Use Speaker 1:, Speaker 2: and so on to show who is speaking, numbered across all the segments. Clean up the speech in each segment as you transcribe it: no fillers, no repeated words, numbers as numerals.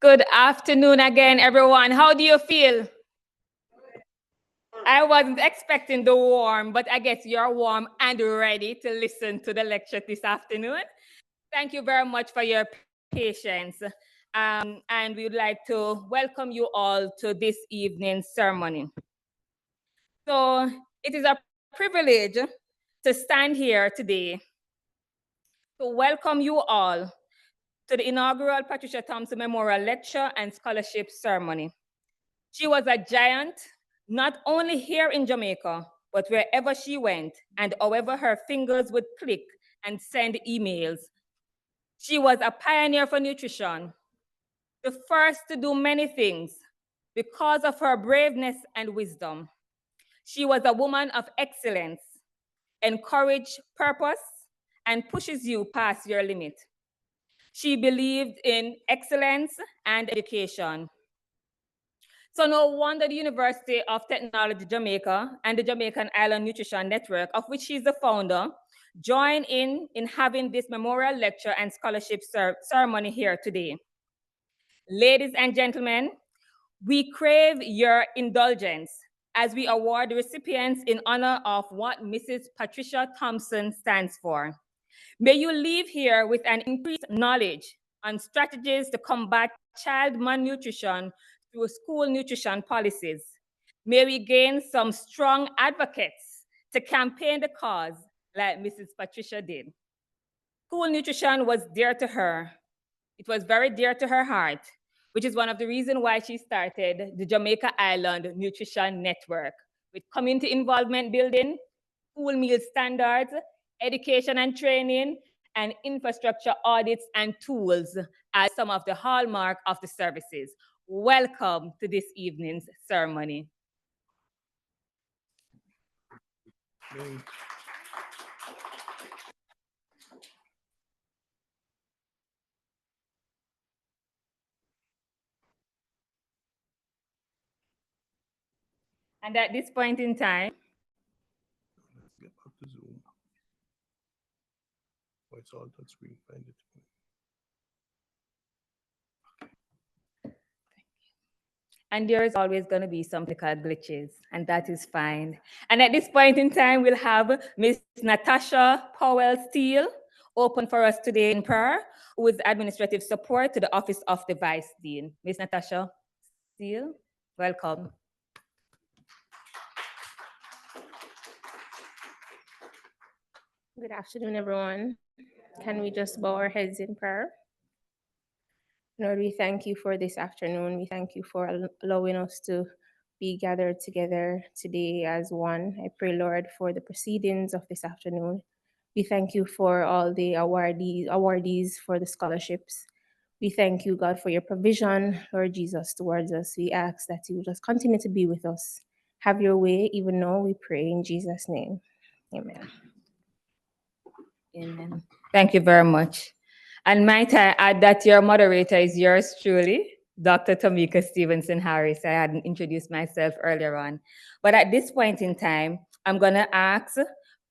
Speaker 1: Good afternoon again, everyone. How do you feel? I wasn't expecting the warm, but I guess you're warm and ready to listen to the lecture this afternoon. Thank you very much for your patience. And we would like to welcome you all to this evening's ceremony. So it is a privilege to stand here today to welcome you all to the inaugural Patricia Thompson Memorial Lecture and Scholarship Ceremony. She was a giant, not only here in Jamaica, but wherever she went and however her fingers would click and send emails. She was a pioneer for nutrition, the first to do many things because of her braveness and wisdom. She was a woman of excellence, encouraged purpose, and pushes you past your limit. She believed in excellence and education. So no wonder the University of Technology Jamaica and the Jamaican Island Nutrition Network, of which she's the founder, join in having this memorial lecture and scholarship ceremony here today. Ladies and gentlemen, we crave your indulgence as we award the recipients in honor of what Mrs. Patricia Thompson stands for. May you leave here with an increased knowledge on strategies to combat child malnutrition through school nutrition policies. May we gain some strong advocates to campaign the cause like Mrs. Patricia did. School nutrition was dear to her. It was very dear to her heart, which is one of the reasons why she started the Jamaica Island Nutrition Network with community involvement building, school meal standards, education and training, and infrastructure audits and tools as some of the hallmark of the services. Welcome to this evening's ceremony. And at this point in time,
Speaker 2: let's get back to Zoom. Oh, it's all touch screen. Find it.
Speaker 1: and there is always going to be some technical glitches, and that is fine. And at this point in time, we'll have Ms. Natasha Powell-Steele open for us today in prayer, who is administrative support to the Office of the Vice Dean. Ms. Natasha Steele, welcome.
Speaker 3: Good afternoon, everyone. Can we just bow our heads in prayer? Lord, we thank you for this afternoon. We thank you for allowing us to be gathered together today as one. I pray, Lord, for the proceedings of this afternoon. We thank you for all the awardees for the scholarships. We thank you, God, for your provision, Lord Jesus, towards us. We ask that you just continue to be with us. Have your way, even now, we pray in Jesus' name. Amen.
Speaker 1: Amen. Thank you very much. And might I add that your moderator is yours truly, Dr. Tamika Stevenson Harris. I hadn't introduced myself earlier on. But at this point in time, I'm going to ask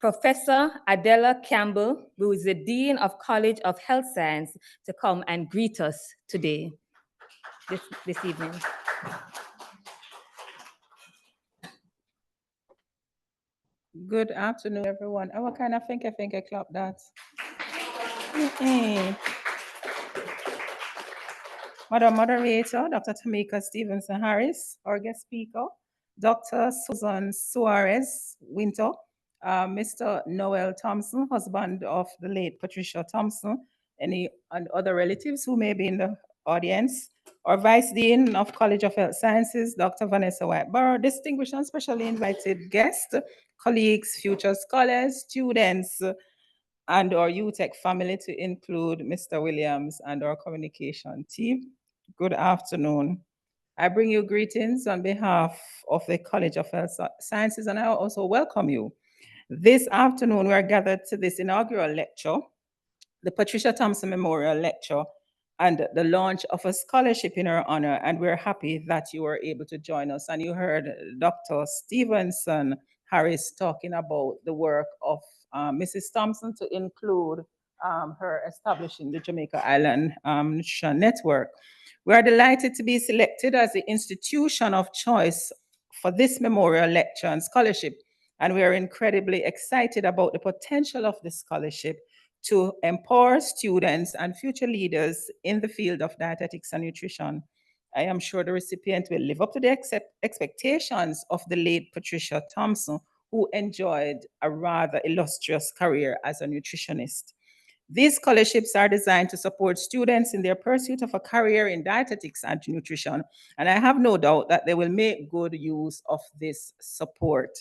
Speaker 1: Professor Adela Campbell, who is the Dean of College of Health Science, to come and greet us today, this evening.
Speaker 4: Good afternoon, everyone. Oh, what kind of think I clap that? Madam Moderator, Dr. Tamika Stevenson Harris, our guest speaker, Dr. Suzanne Soares Wynter, Mr. Noel Thompson, husband of the late Patricia Thompson, and other relatives who may be in the audience, our Vice Dean of College of Health Sciences, Dr. Vanessa Whiteborough, distinguished and specially invited guests, colleagues, future scholars, students, and our UTech family to include Mr. Williams and our communication team. Good afternoon. I bring you greetings on behalf of the College of Health Sciences, and I also welcome you. This afternoon, we are gathered to this inaugural lecture, the Patricia Thompson Memorial Lecture, and the launch of a scholarship in her honor, and we're happy that you were able to join us. And you heard Dr. Stevenson Harris talking about the work of Mrs. Thompson to include her establishing the Jamaica Island Nutrition Network. We are delighted to be selected as the institution of choice for this memorial lecture and scholarship, and we are incredibly excited about the potential of this scholarship to empower students and future leaders in the field of dietetics and nutrition. I am sure the recipient will live up to the expectations of the late Patricia Thompson, who enjoyed a rather illustrious career as a nutritionist. These scholarships are designed to support students in their pursuit of a career in dietetics and nutrition, and I have no doubt that they will make good use of this support.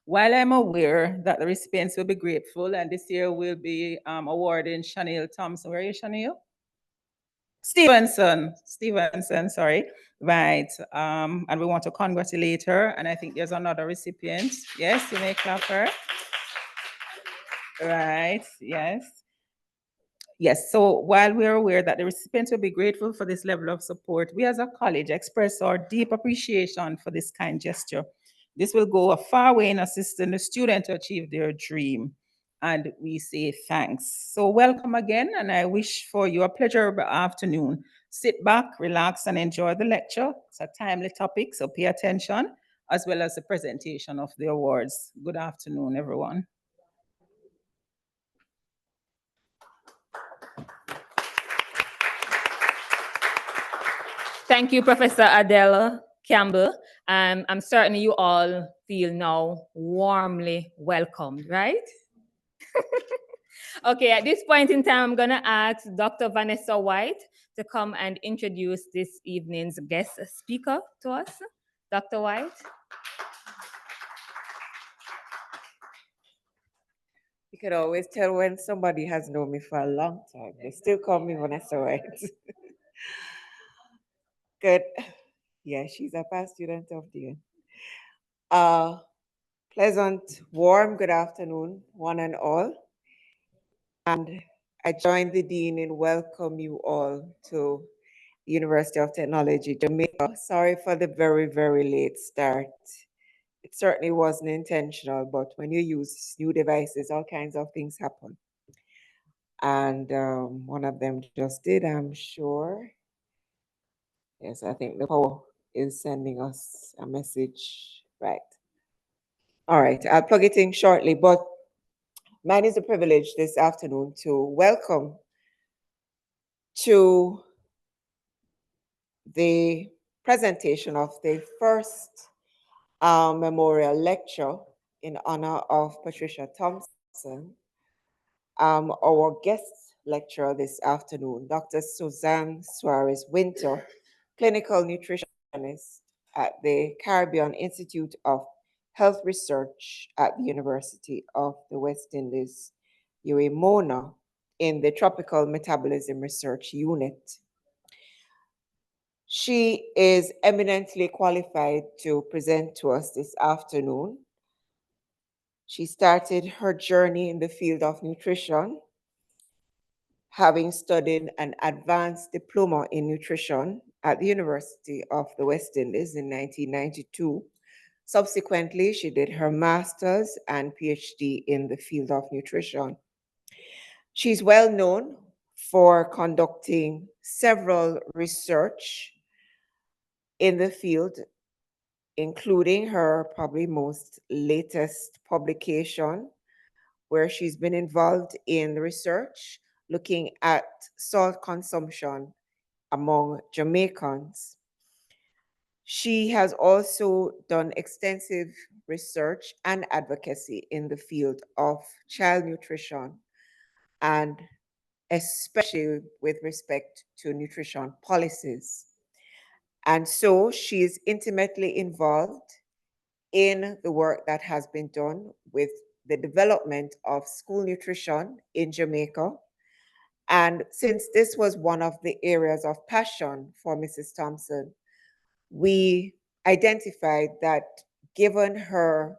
Speaker 4: While I'm aware that the recipients will be grateful, and this year we'll be awarding Chanel Thompson. Where are you, Chanel? Stevenson, sorry. Right. And we want to congratulate her. And I think there's another recipient. Yes, you may clap her. Right, yes. Yes, so while we're aware that the recipients will be grateful for this level of support, we as a college express our deep appreciation for this kind gesture. This will go a far way in assisting the student to achieve their dream, and we say thanks. So welcome again, and I wish for you a pleasurable afternoon. Sit back, relax, and enjoy the lecture. It's a timely topic, so pay attention, as well as the presentation of the awards. Good afternoon, everyone.
Speaker 1: Thank you, Professor Adela Campbell. I'm certain you all feel now warmly welcomed, right? Okay, at this point in time, I'm going to ask Dr. Vanessa White to come and introduce this evening's guest speaker to us. Dr. White.
Speaker 5: You can always tell when somebody has known me for a long time. They still call me Vanessa White. Good. Yeah, she's a past student of the year. Pleasant, warm good afternoon, one and all. And I join the dean in welcome you all to the University of Technology, Jamaica. Sorry for the very, very late start. It certainly wasn't intentional, but when you use new devices, all kinds of things happen. And one of them just did, I'm sure. Yes, I think the power is sending us a message, right? All right, I'll plug it in shortly, but mine is a privilege this afternoon to welcome to the presentation of the first memorial lecture in honor of Patricia Thompson, our guest lecturer this afternoon, Dr. Suzanne Soares Wynter, clinical nutritionist at the Caribbean Institute of Health Research at the University of the West Indies, UEMONA, in the Tropical Metabolism Research Unit. She is eminently qualified to present to us this afternoon. She started her journey in the field of nutrition, having studied an advanced diploma in nutrition at the University of the West Indies in 1992. Subsequently, she did her master's and PhD in the field of nutrition. She's well known for conducting several research in the field, including her probably most latest publication, where she's been involved in research looking at salt consumption among Jamaicans. She has also done extensive research and advocacy in the field of child nutrition, and especially with respect to nutrition policies. And so she is intimately involved in the work that has been done with the development of school nutrition in Jamaica. And since this was one of the areas of passion for Mrs. Thompson, we identified that given her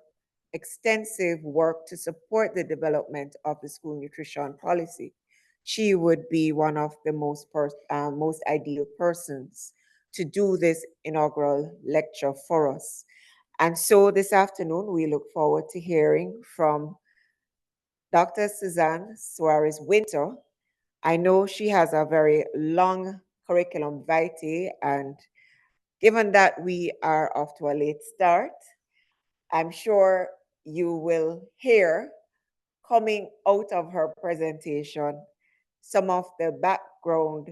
Speaker 5: extensive work to support the development of the school nutrition policy, she would be one of the most ideal persons to do this inaugural lecture for us. And so this afternoon, we look forward to hearing from Dr. Suzanne Soares Wynter. I know she has a very long curriculum vitae. And given that we are off to a late start, I'm sure you will hear coming out of her presentation some of the background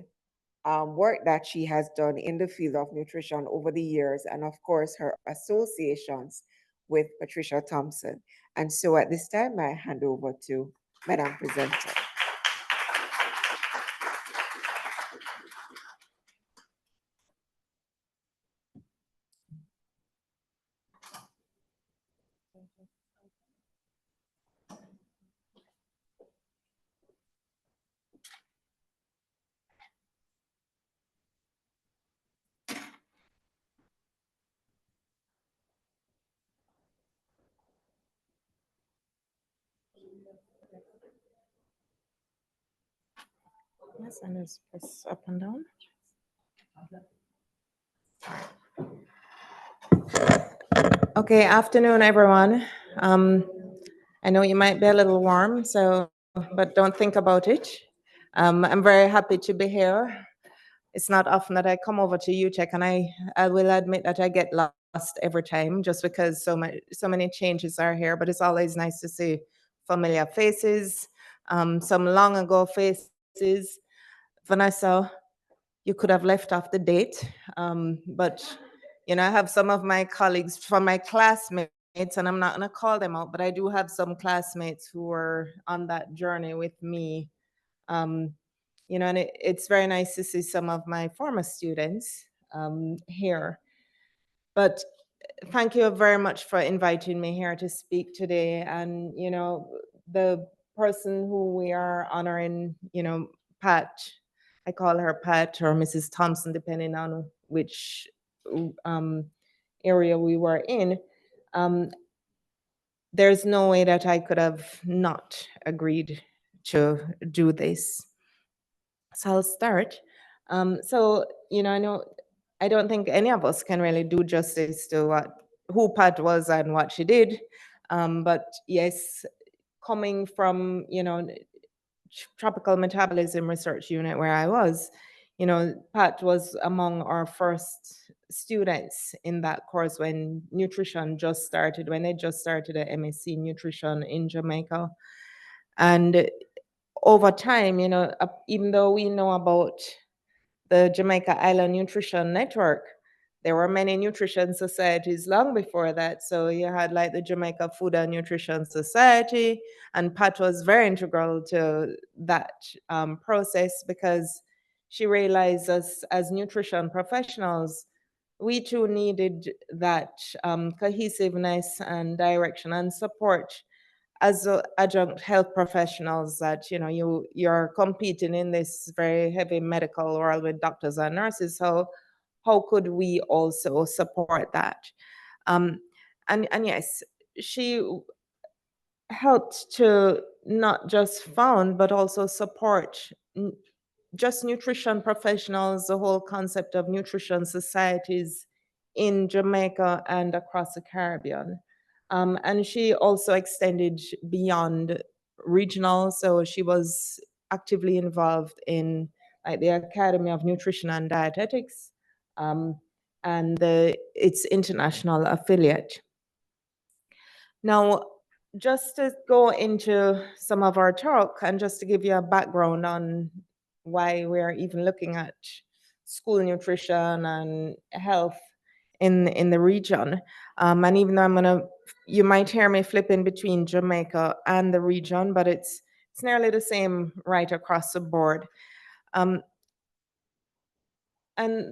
Speaker 5: work that she has done in the field of nutrition over the years, and of course her associations with Patricia Thompson. And so at this time, I hand over to Madam Presenter.
Speaker 6: Yes, and just press up and down. Okay, afternoon, everyone. I know you might be a little warm, but don't think about it. I'm very happy to be here. It's not often that I come over to UTech, and I will admit that I get lost every time, just because so many changes are here. But it's always nice to see familiar faces, some long ago faces. Vanessa, you could have left off the date, but I have some of my colleagues from my classmates, and I'm not going to call them out, but I do have some classmates who were on that journey with me. And it's very nice to see some of my former students here. But thank you very much for inviting me here to speak today. And the person who we are honoring, Pat, I call her Pat or Mrs. Thompson, depending on which area we were in. There's no way that I could have not agreed to do this. So I'll start. I don't think any of us can really do justice to who Pat was and what she did. But yes, coming from, Tropical Metabolism Research Unit where I was, Pat was among our first students in that course when nutrition just started, when they just started a MSc Nutrition in Jamaica. And over time, even though we know about the Jamaica Island Nutrition Network, there were many nutrition societies long before that. So you had like the Jamaica Food and Nutrition Society, and Pat was very integral to that process because she realized us as nutrition professionals, we too needed that cohesiveness and direction and support as adjunct health professionals that you're competing in this very heavy medical world with doctors and nurses. So how could we also support that? And yes, she helped to not just found but also support just nutrition professionals, the whole concept of nutrition societies in Jamaica and across the Caribbean. And she also extended beyond regional, so she was actively involved in like the Academy of Nutrition and Dietetics and its international affiliate. Now, just to go into some of our talk and just to give you a background on why we're even looking at school nutrition and health in the region. And even though you might hear me flipping between Jamaica and the region, but it's nearly the same right across the board. And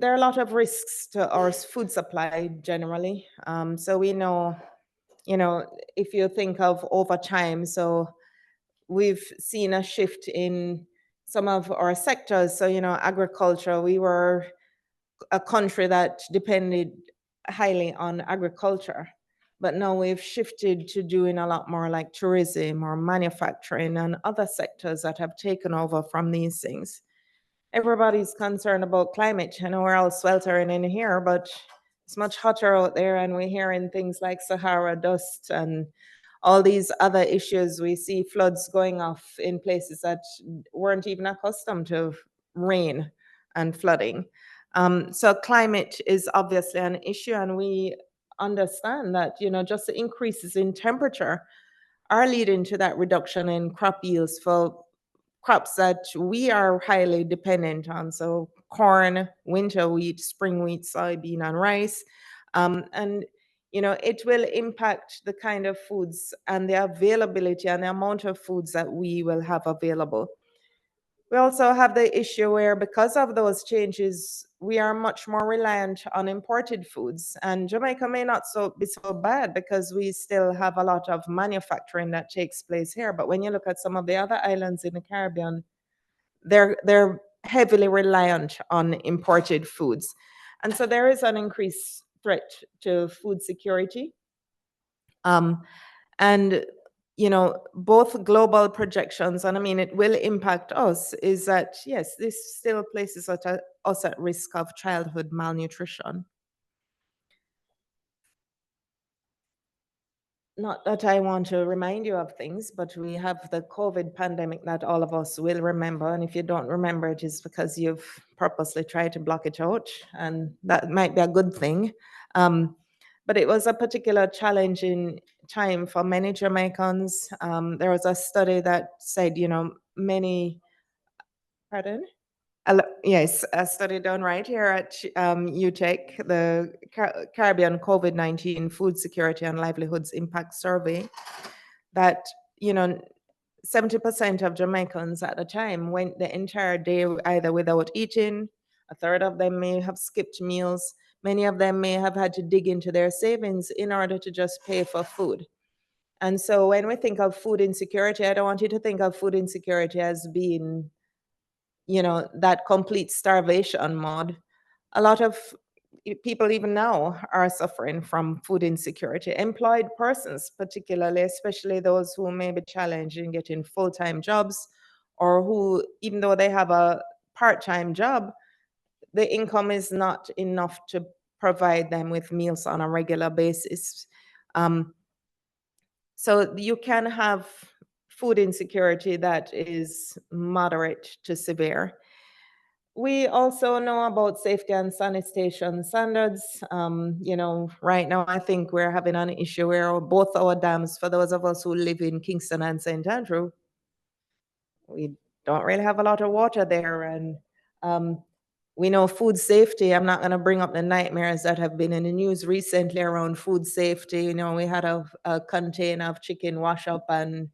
Speaker 6: there are a lot of risks to our food supply generally. So we know, if you think of over time, so we've seen a shift in some of our sectors. So, agriculture, we were a country that depended highly on agriculture, but now we've shifted to doing a lot more like tourism or manufacturing and other sectors that have taken over from these things. Everybody's concerned about climate. I know we're all sweltering in here, but it's much hotter out there, and we're hearing things like Sahara dust and all these other issues. We see floods going off in places that weren't even accustomed to rain and flooding. So climate is obviously an issue, and we understand that, just the increases in temperature are leading to that reduction in crop yields for crops that we are highly dependent on. So corn, winter wheat, spring wheat, soybean, and rice. And it will impact the kind of foods and the availability and the amount of foods that we will have available. We also have the issue where, because of those changes, we are much more reliant on imported foods. And Jamaica may not be so bad because we still have a lot of manufacturing that takes place here. But when you look at some of the other islands in the Caribbean, they're heavily reliant on imported foods. And so there is an increased threat to food security. And both global projections, and I mean, it will impact us, is that, yes, this still places us at risk of childhood malnutrition. Not that I want to remind you of things, but we have the COVID pandemic that all of us will remember. And if you don't remember, it is because you've purposely tried to block it out, and that might be a good thing. But it was a particular challenging time for many Jamaicans. There was a study that said, yes, a study done right here at UTech, the Caribbean COVID-19 Food Security and Livelihoods Impact Survey, that 70% of Jamaicans at the time went the entire day either without eating. A third of them may have skipped meals. Many of them may have had to dig into their savings in order to just pay for food. And so when we think of food insecurity, I don't want you to think of food insecurity as being, that complete starvation mode. A lot of people even now are suffering from food insecurity. Employed persons, particularly, especially those who may be challenged in getting full-time jobs, or who, even though they have a part-time job, the income is not enough to provide them with meals on a regular basis. So you can have food insecurity that is moderate to severe. We also know about safety and sanitation standards. Right now I think we're having an issue where both our dams, for those of us who live in Kingston and St. Andrew, we don't really have a lot of water there. And we know food safety. I'm not going to bring up the nightmares that have been in the news recently around food safety. We had a container of chicken wash up, and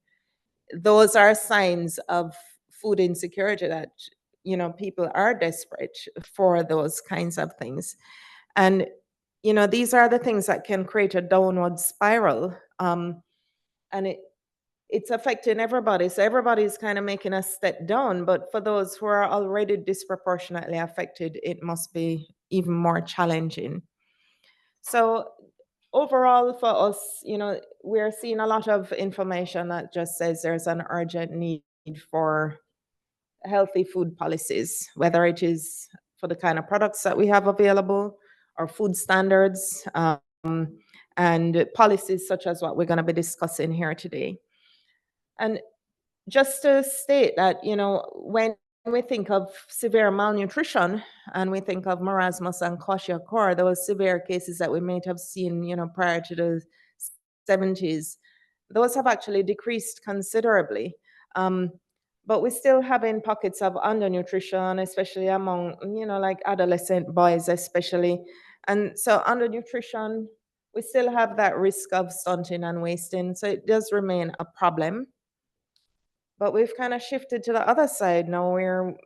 Speaker 6: those are signs of food insecurity that, people are desperate for those kinds of things. And, these are the things that can create a downward spiral. And it's affecting everybody. So everybody's kind of making a step down, but for those who are already disproportionately affected, it must be even more challenging. So overall for us, we're seeing a lot of information that just says there's an urgent need for healthy food policies, whether it is for the kind of products that we have available, or food standards, and policies such as what we're going to be discussing here today. And just to state that, when we think of severe malnutrition and we think of marasmus and kwashiorkor, those severe cases that we might have seen, prior to the 70s, those have actually decreased considerably. But we still having pockets of undernutrition, especially among, like adolescent boys, especially. And so undernutrition, we still have that risk of stunting and wasting. So it does remain a problem. But we've kind of shifted to the other side now, where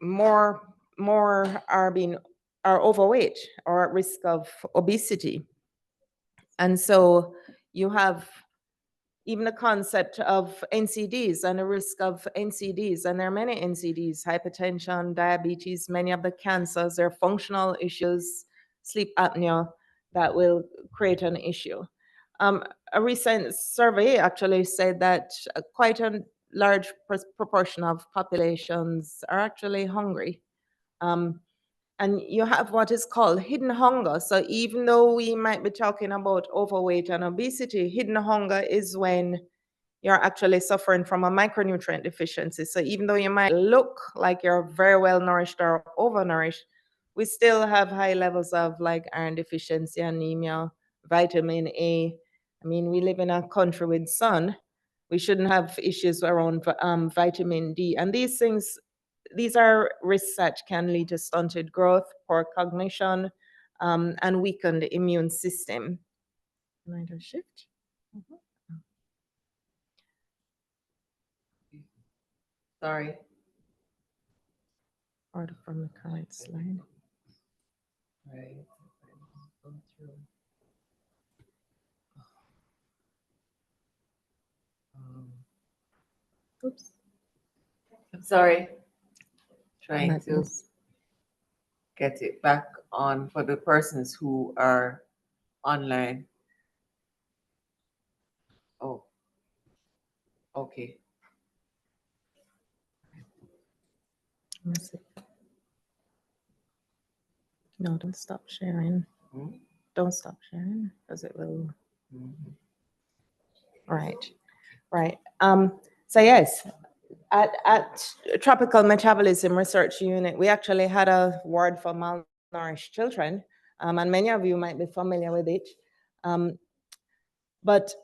Speaker 6: more are overweight or at risk of obesity. And so you have even the concept of NCDs and the risk of NCDs, and there are many NCDs: hypertension, diabetes, many of the cancers, there are functional issues, sleep apnea, that will create an issue. A recent survey actually said that quite a large proportion of populations are actually hungry. And you have what is called hidden hunger. So even though we might be talking about overweight and obesity, hidden hunger is when you're actually suffering from a micronutrient deficiency. So even though you might look like you're very well nourished or overnourished, we still have high levels of like iron deficiency, anemia, vitamin A. I mean, we live in a country with sun. We shouldn't have issues around vitamin D. And these things, these are risks that can lead to stunted growth, poor cognition, and weakened immune system. Can I just shift? Sorry. Order from the current slide. Right. Oops.
Speaker 5: I'm sorry. Trying
Speaker 6: Let
Speaker 5: to
Speaker 6: me-
Speaker 5: get it back on for the persons who are online. Oh, okay.
Speaker 6: let me see. No, don't stop sharing.
Speaker 5: Hmm?
Speaker 6: Don't stop sharing because it will.
Speaker 5: Mhm.
Speaker 6: Right. So yes, at Tropical Metabolism Research Unit, we actually had a ward for malnourished children, and many of you might be familiar with it. But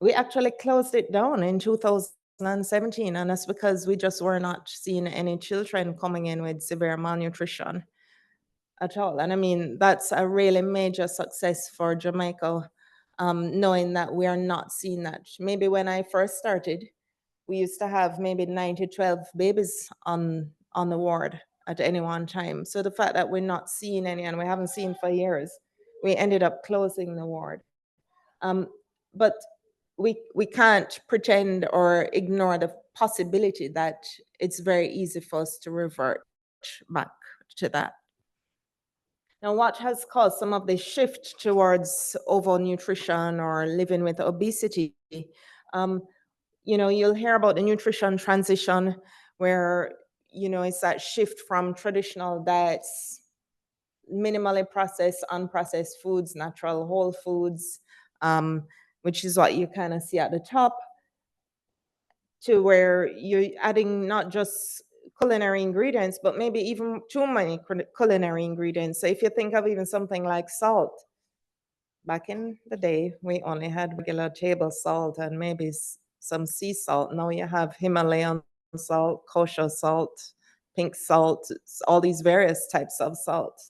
Speaker 6: we actually closed it down in 2017, and that's because we just were not seeing any children coming in with severe malnutrition at all. And I mean, that's a really major success for Jamaica, knowing that we are not seeing that. Maybe when I first started, we used to have maybe 9 to 12 babies on the ward at any one time. So the fact that we're not seeing any, and we haven't seen for years, we ended up closing the ward. But we can't pretend or ignore the possibility that it's very easy for us to revert back to that. Now, what has caused some of the shift towards overnutrition or living with obesity? You'll hear about the nutrition transition where, it's that shift from traditional diets, minimally processed, unprocessed foods, natural whole foods, which is what you kind of see at the top, to where you're adding not just culinary ingredients, but maybe even too many culinary ingredients. So if you think of even something like salt, back in the day, we only had regular table salt and maybe some sea salt. Now you have Himalayan salt, kosher salt, pink salt, all these various types of salt.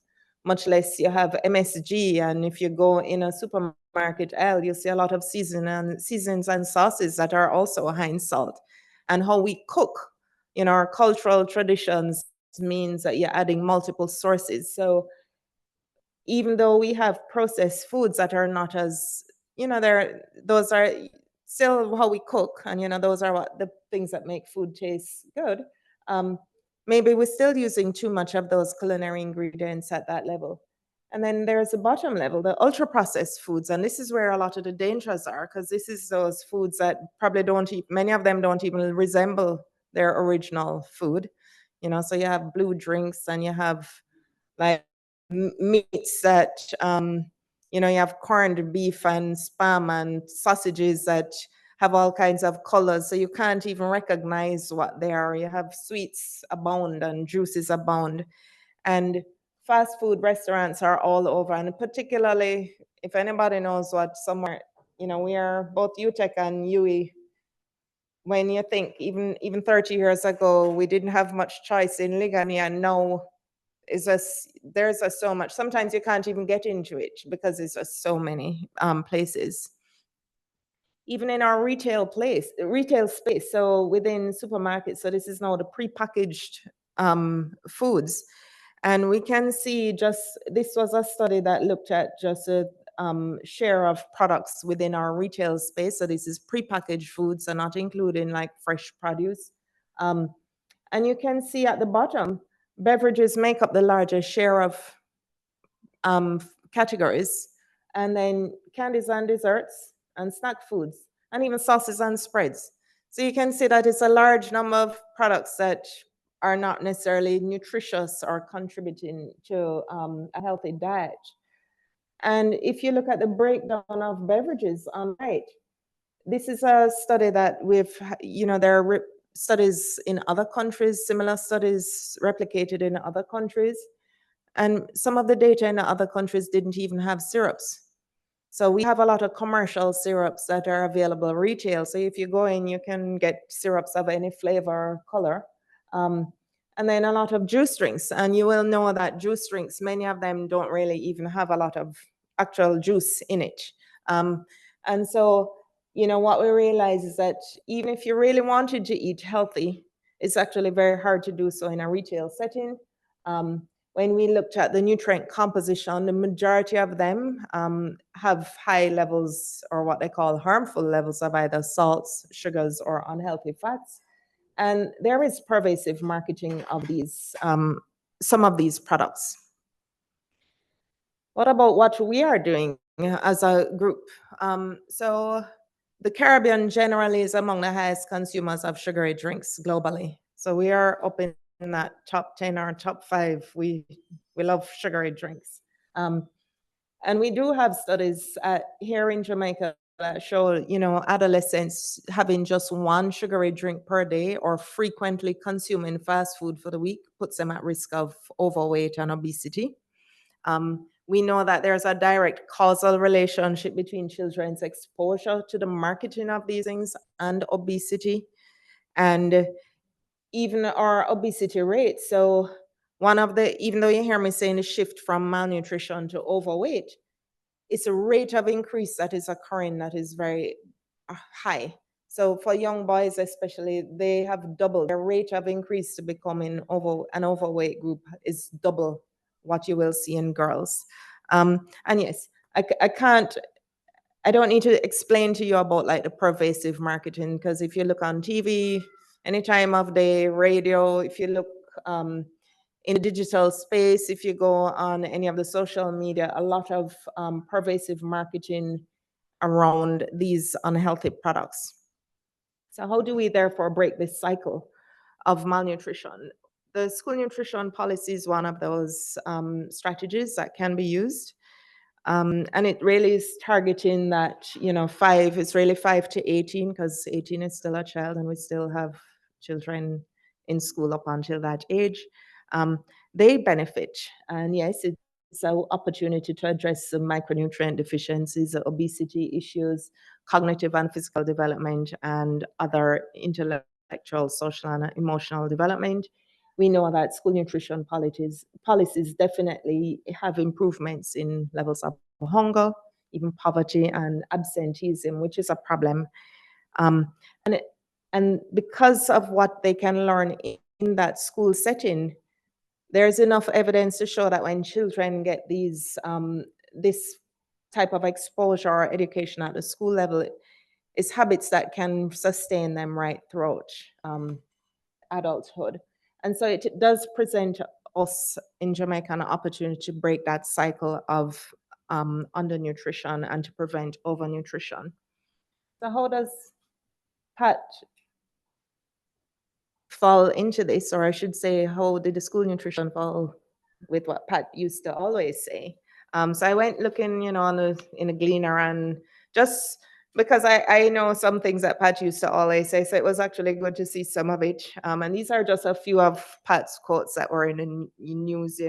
Speaker 6: Much less you have MSG, and if you go in a supermarket aisle, you see a lot of seasonings and sauces that are also high in salt. And how we cook in our cultural traditions means that you're adding multiple sources. So even though we have processed foods that are not as, those are still how we cook, and those are what the things that make food taste good. Maybe we're still using too much of those culinary ingredients at that level. And then there's the bottom level, the ultra processed foods, and this is where a lot of the dangers are, because this is those foods that probably many of them don't even resemble their original food. So you have blue drinks, and you have like meats that you have corned beef and spam and sausages that have all kinds of colors, so you can't even recognize what they are. You have sweets abound and juices abound, and fast food restaurants are all over. And particularly, if anybody knows what somewhere, we are both UTEC and UE. When you think even 30 years ago, we didn't have much choice in Ligani, and now there's just so much. Sometimes you can't even get into it because there's just so many places. Even in our retail space, so within supermarkets, so this is now the prepackaged foods. And we can see this was a study that looked at just a share of products within our retail space. So this is prepackaged foods, so not including like fresh produce. And you can see at the bottom, beverages make up the largest share of categories, and then candies and desserts and snack foods, and even sauces and spreads. So you can see that it's a large number of products that are not necessarily nutritious or contributing to a healthy diet. And if you look at the breakdown of beverages on the right, this is a study that there are studies in other countries, similar studies replicated in other countries. And some of the data in other countries didn't even have syrups. So we have a lot of commercial syrups that are available retail. So if you go in, you can get syrups of any flavor or color. And then a lot of juice drinks. And you will know that juice drinks, many of them don't really even have a lot of actual juice in it. And so, what we realize is that even if you really wanted to eat healthy, it's actually very hard to do so in a retail setting. When we looked at the nutrient composition, the majority of them have high levels, or what they call harmful levels, of either salts, sugars, or unhealthy fats. And there is pervasive marketing of these, some of these products. What about what we are doing as a group? So the Caribbean generally is among the highest consumers of sugary drinks globally. So we are up in that top 10 or top 5. We love sugary drinks. And we do have studies here in Jamaica that show, adolescents having just one sugary drink per day or frequently consuming fast food for the week puts them at risk of overweight and obesity. We know that there's a direct causal relationship between children's exposure to the marketing of these things and obesity, and even our obesity rate. So even though you hear me saying the shift from malnutrition to overweight, it's a rate of increase that is occurring that is very high. So for young boys especially, they have doubled. Their rate of increase to becoming an overweight group is double what you will see in girls. And yes, I don't need to explain to you about like the pervasive marketing, because if you look on TV, any time of day, radio, if you look in the digital space, if you go on any of the social media, a lot of pervasive marketing around these unhealthy products. So how do we therefore break this cycle of malnutrition? The school nutrition policy is one of those strategies that can be used. And it really is targeting that, it's really 5 to 18, because 18 is still a child and we still have children in school up until that age. They benefit. And yes, it's an opportunity to address the micronutrient deficiencies, obesity issues, cognitive and physical development, and other intellectual, social, and emotional development. We know that school nutrition policies definitely have improvements in levels of hunger, even poverty and absenteeism, which is a problem. And because of what they can learn in that school setting, there's enough evidence to show that when children get this type of exposure or education at the school level, it's habits that can sustain them right throughout adulthood. And so it does present us in Jamaica an opportunity to break that cycle of undernutrition and to prevent overnutrition. So how does Pat fall into this? Or I should say, how did the school nutrition fall with what Pat used to always say? So I went looking, in a Gleaner, and just because I know some things that Pat used to always say, so it was actually good to see some of it. And these are just a few of Pat's quotes that were in the news,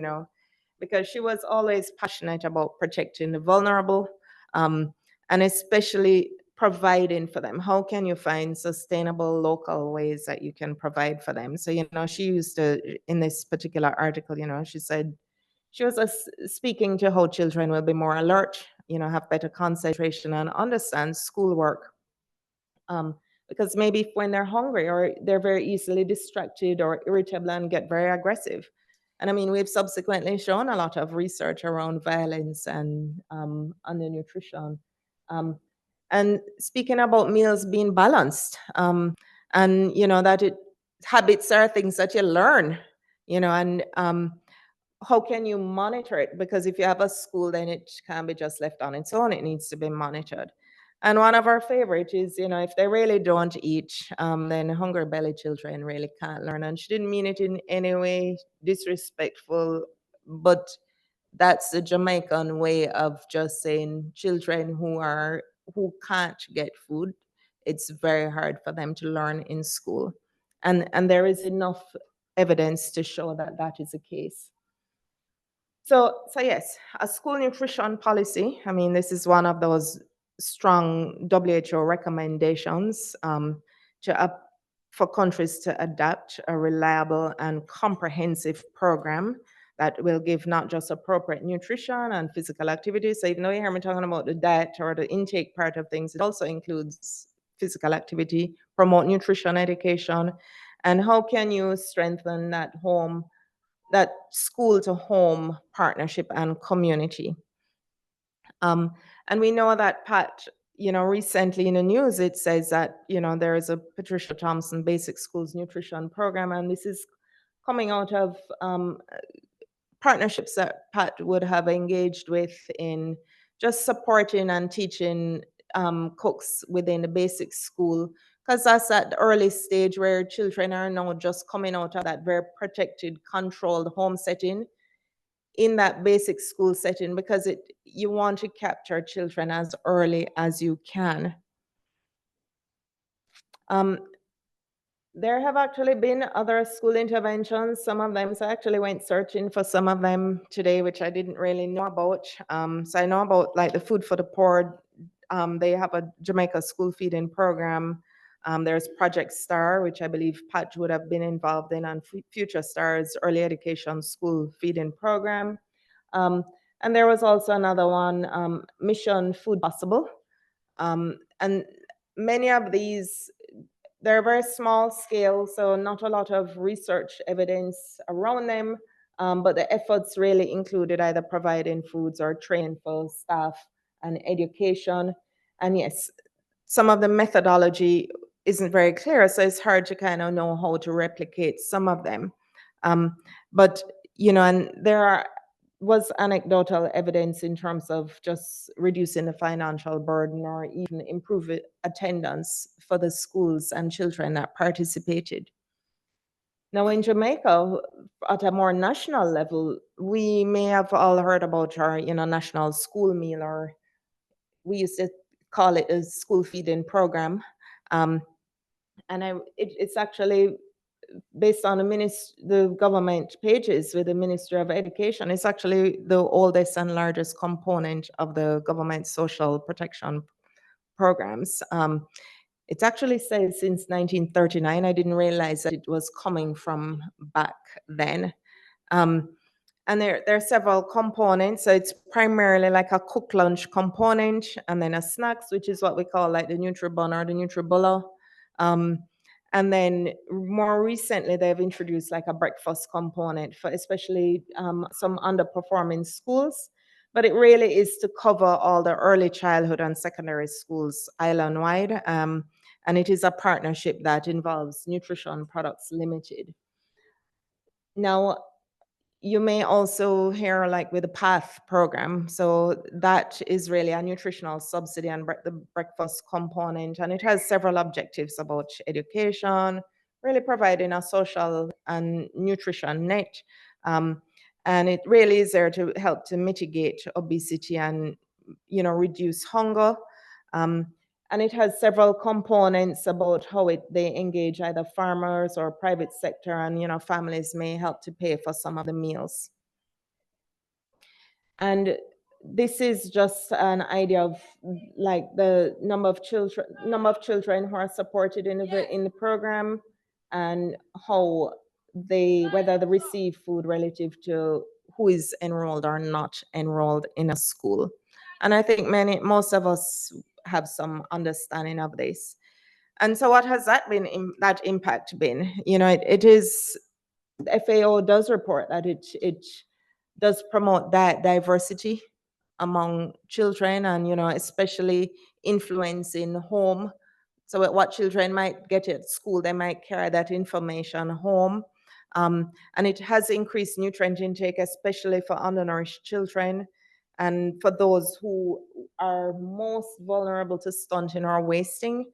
Speaker 6: because she was always passionate about protecting the vulnerable, and especially providing for them. How can you find sustainable local ways that you can provide for them? So, she used to, in this particular article, she said, she was speaking to how children will be more alert, have better concentration and understand schoolwork. Because maybe when they're hungry or they're very easily distracted or irritable and get very aggressive. And I mean, we've subsequently shown a lot of research around violence and undernutrition. And speaking about meals being balanced, and that habits are things that you learn, and how can you monitor it? Because if you have a school, then it can't be just left on its own. It needs to be monitored. And one of our favorites is, if they really don't eat, then hungry belly children really can't learn. And she didn't mean it in any way disrespectful, but that's the Jamaican way of just saying children who can't get food, it's very hard for them to learn in school. And there is enough evidence to show that that is the case. So yes, a school nutrition policy, I mean, this is one of those strong WHO recommendations for countries to adopt a reliable and comprehensive program that will give not just appropriate nutrition and physical activity. So even though you hear me talking about the diet or the intake part of things, it also includes physical activity, promote nutrition education, and how can you strengthen that school to home partnership and community. And we know that, Pat, recently in the news, it says that, there is a Patricia Thompson Basic Schools Nutrition Program, and this is coming out of partnerships that Pat would have engaged with in just supporting and teaching cooks within the basic school, because that's at the early stage where children are now just coming out of that very protected, controlled home setting in that basic school setting, because you want to capture children as early as you can. There have actually been other school interventions, some of them, so I actually went searching for some of them today, which I didn't really know about. So I know about like the Food for the Poor. They have a Jamaica school feeding program. There's Project STAR, which I believe Pat would have been involved in, and Future Star's early education school feeding program. And there was also another one, Mission Food Possible. And many of these, they're very small scale, so not a lot of research evidence around them, but the efforts really included either providing foods or training for staff and education. And yes, some of the methodology isn't very clear, so it's hard to kind of know how to replicate some of them. But, and there was anecdotal evidence in terms of just reducing the financial burden or even improving attendance for the schools and children that participated. Now in Jamaica, at a more national level, we may have all heard about our, national school meal, or we used to call it a school feeding program. And it's actually based on the government pages with the Ministry of Education. It's actually the oldest and largest component of the government social protection programs. It actually says since 1939. I didn't realize that it was coming from back then. And there are several components. So it's primarily like a cooked lunch component, and then a snacks, which is what we call like the Nutribun or the Nutribullo. And then more recently, they've introduced like a breakfast component for especially some underperforming schools. But it really is to cover all the early childhood and secondary schools island-wide. And it is a partnership that involves Nutrition Products Limited. Now, you may also hear like with the PATH program. So that is really a nutritional subsidy and the breakfast component. And it has several objectives about education, really providing a social and nutrition net. And it really is there to help to mitigate obesity and, reduce hunger. And it has several components about how they engage either farmers or private sector, and families may help to pay for some of the meals. And this is just an idea of like the number of children who are supported in the program, and how whether they receive food relative to who is enrolled or not enrolled in a school. And I think most of us have some understanding of this. And so what has that impact been? It is, the FAO does report that it does promote that diversity among children, and especially influencing home. So what children might get at school, they might carry that information home. And it has increased nutrient intake, especially for undernourished children, and for those who are most vulnerable to stunting or wasting.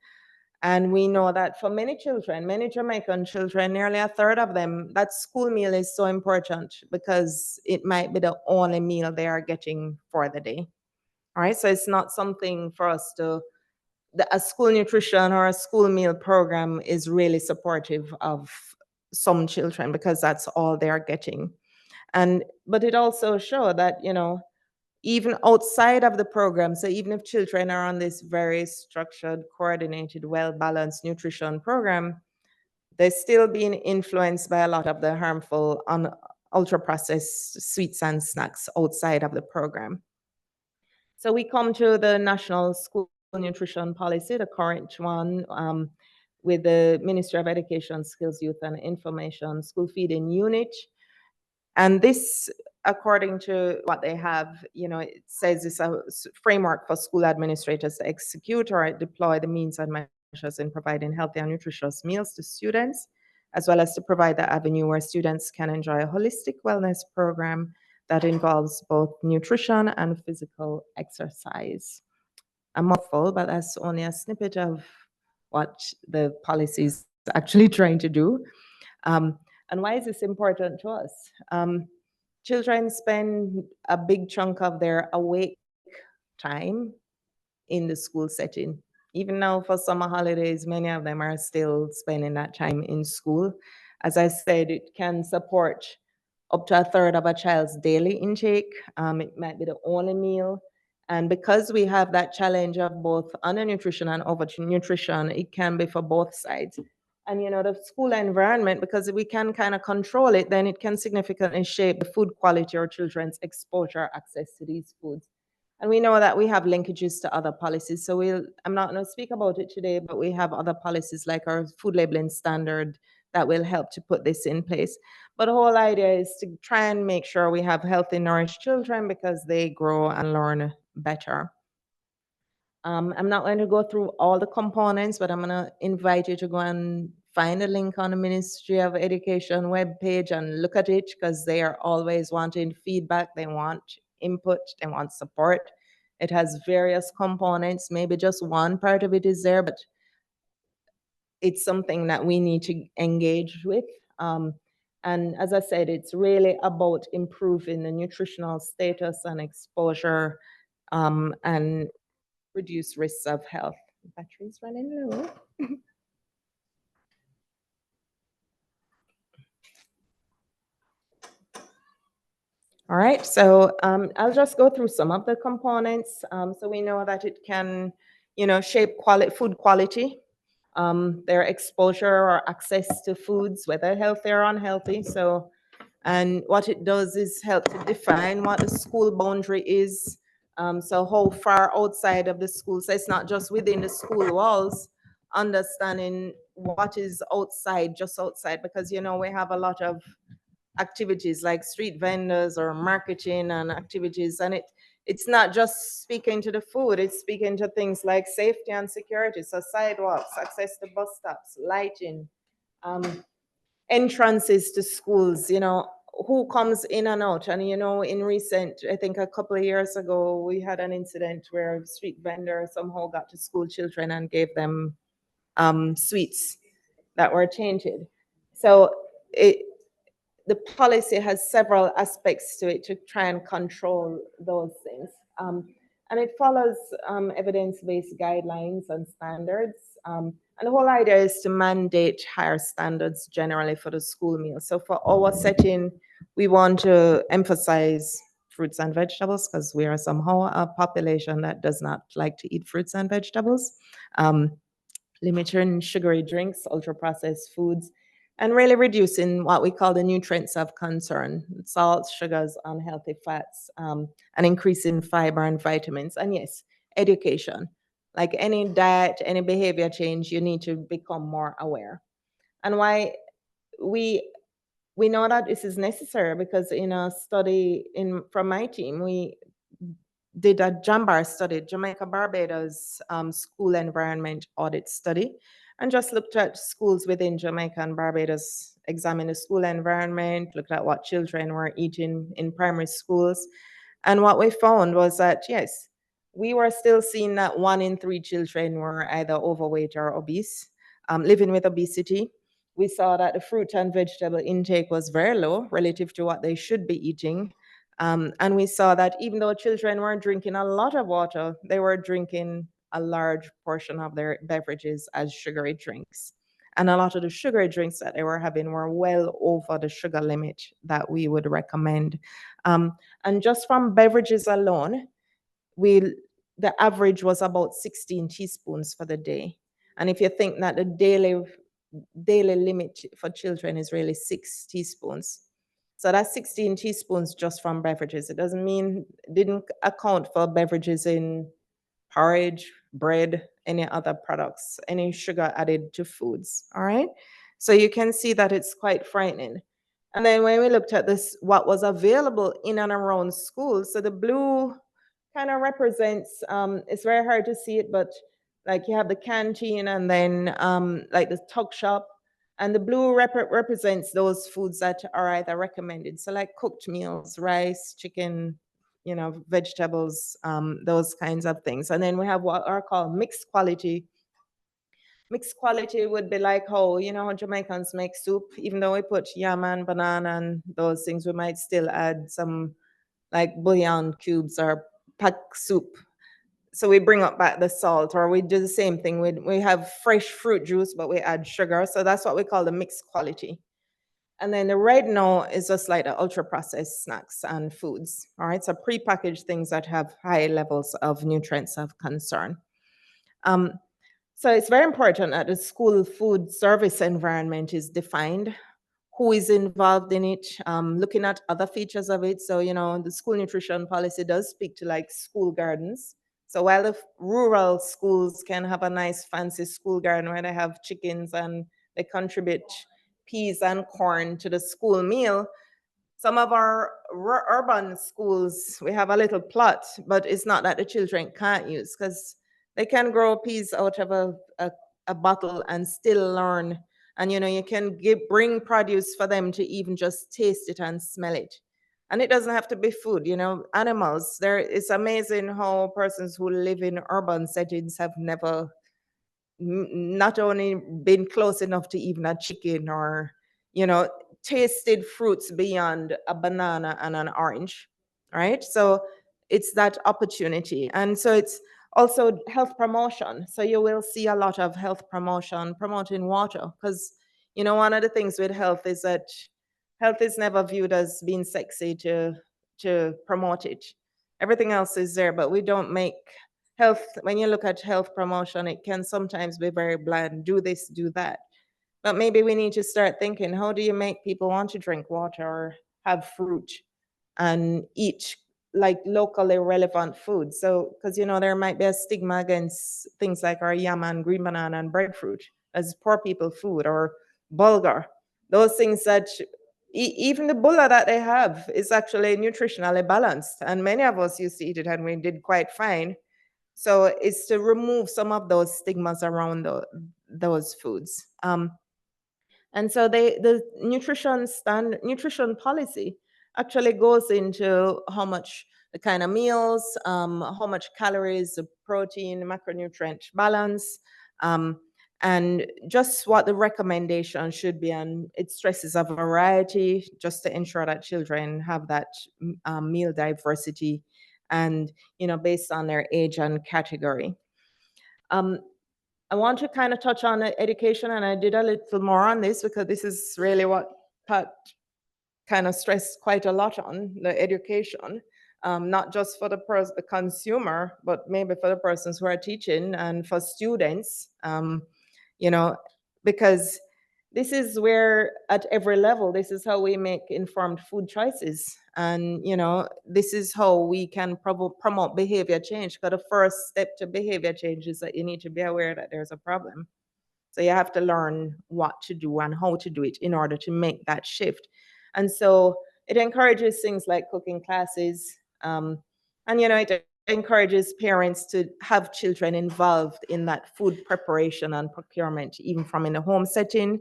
Speaker 6: And we know that for many children, many Jamaican children, nearly a third of them, that school meal is so important because it might be the only meal they are getting for the day. All right, so it's not something for us to, a school nutrition or a school meal program is really supportive of some children because that's all they're getting. But it also showed that, even outside of the program, so even if children are on this very structured, coordinated, well-balanced nutrition program, they're still being influenced by a lot of the harmful ultra-processed sweets and snacks outside of the program. So we come to the National School Nutrition Policy, the current one, with the Ministry of Education, Skills, Youth and Information School Feeding Unit. And this, according to what they have, it says it's a framework for school administrators to execute or deploy the means and measures in providing healthy and nutritious meals to students, as well as to provide the avenue where students can enjoy a holistic wellness program that involves both nutrition and physical exercise. A mouthful, but that's only a snippet of what the policy is actually trying to do. And why is this important to us? Children spend a big chunk of their awake time in the school setting. Even now for summer holidays, many of them are still spending that time in school. As I said, it can support up to a third of a child's daily intake. It might be the only meal. And because we have that challenge of both undernutrition and overnutrition, it can be for both sides. And the school environment, because we can kind of control it, then it can significantly shape the food quality or children's exposure access to these foods. And we know that we have linkages to other policies. So I'm not going to speak about it today, but we have other policies like our food labeling standard that will help to put this in place. But the whole idea is to try and make sure we have healthy, nourished children because they grow and learn better. I'm not going to go through all the components, but I'm going to invite you to go and find a link on the Ministry of Education webpage and look at it because they are always wanting feedback. They want input, they want support. It has various components. Maybe just one part of it is there, but it's something that we need to engage with. And as I said, it's really about improving the nutritional status and exposure and reduce risks of health. Battery's running low. All right, so I'll just go through some of the components. So we know that it can, shape food quality, their exposure or access to foods, whether healthy or unhealthy. And what it does is help to define what the school boundary is. So how far outside of the school, so it's not just within the school walls, understanding what is outside, just outside, because, we have a lot of activities like street vendors or marketing and activities, and it's not just speaking to the food, it's speaking to things like safety and security, so sidewalks, access to bus stops, lighting, entrances to schools, who comes in and out. And in recent, I think a couple of years ago, we had an incident where a street vendor somehow got to school children and gave them sweets that were tainted. So the policy has several aspects to it to try and control those things. And it follows evidence-based guidelines and standards. And the whole idea is to mandate higher standards generally for the school meal. So for our setting, we want to emphasize fruits and vegetables because we are somehow a population that does not like to eat fruits and vegetables. Limiting sugary drinks, ultra-processed foods, and really reducing what we call the nutrients of concern, salts, sugars, unhealthy fats, and increasing fiber and vitamins. And yes, education. Like any diet, any behavior change, you need to become more aware. And why we know that this is necessary because in a study from my team, we did a JAMBAR study, Jamaica Barbados School Environment Audit Study, and just looked at schools within Jamaica and Barbados, examined the school environment, looked at what children were eating in primary schools. And what we found was that, yes, we were still seeing that 1 in 3 children were either overweight or obese, living with obesity. We saw that the fruit and vegetable intake was very low relative to what they should be eating. And we saw that even though children weren't drinking a lot of water, they were drinking a large portion of their beverages as sugary drinks. And a lot of the sugary drinks that they were having were well over the sugar limit that we would recommend. And just from beverages alone, the average was about 16 teaspoons for the day. And if you think that the daily limit for children is really 6 teaspoons, so that's 16 teaspoons just from beverages. It didn't account for beverages in porridge, bread, any other products, any sugar added to foods, all right? So you can see that it's quite frightening. And then when we looked at this, what was available in and around schools, so the blue kind of represents, it's very hard to see it, but like you have the canteen and then like the tuck shop, and the blue represents those foods that are either recommended. So like cooked meals, rice, chicken, vegetables, those kinds of things. And then we have what are called mixed quality. Mixed quality would be like how, Jamaicans make soup. Even though we put yam and banana and those things, we might still add some like bouillon cubes or pack soup. So we bring up back the salt, or we do the same thing. We have fresh fruit juice, but we add sugar. So that's what we call the mixed quality. And then the red now is just like the ultra processed snacks and foods. All right, so prepackaged things that have high levels of nutrients of concern. So it's very important that the school food service environment is defined, who is involved in it, looking at other features of it. So, the school nutrition policy does speak to like school gardens. So while the rural schools can have a nice fancy school garden where they have chickens and they contribute peas and corn to the school meal, some of our urban schools, we have a little plot, but it's not that the children can't use, because they can grow peas out of a bottle and still learn. And you can bring produce for them to even just taste it and smell it. And it doesn't have to be food, animals. It's amazing how persons who live in urban settings have never not only been close enough to even a chicken or, tasted fruits beyond a banana and an orange, right? So it's that opportunity. And so it's also health promotion. So you will see a lot of health promotion, promoting water, because, one of the things with health is that health is never viewed as being sexy to promote it. Everything else is there, but we don't make health, when you look at health promotion, it can sometimes be very bland, do this, do that. But maybe we need to start thinking, how do you make people want to drink water or have fruit and eat like locally relevant food? So, because there might be a stigma against things like our yam and green banana and breadfruit as poor people food, or bulgur. Those things that even the bulla that they have is actually nutritionally balanced. And many of us used to eat it and we did quite fine. So it's to remove some of those stigmas around those foods. And so the nutrition policy actually goes into how much the kind of meals, how much calories, the protein, macronutrient balance, and just what the recommendation should be. And it stresses a variety just to ensure that children have that meal diversity and, based on their age and category. I want to kind of touch on education, and I did a little more on this because this is really what Pat kind of stressed quite a lot on, the education, not just for the consumer, but maybe for the persons who are teaching and for students, because this is where at every level, this is how we make informed food choices. And, this is how we can promote behavior change. Because the first step to behavior change is that you need to be aware that there's a problem. So you have to learn what to do and how to do it in order to make that shift. And so it encourages things like cooking classes. And, it encourages parents to have children involved in that food preparation and procurement, even from in the home setting,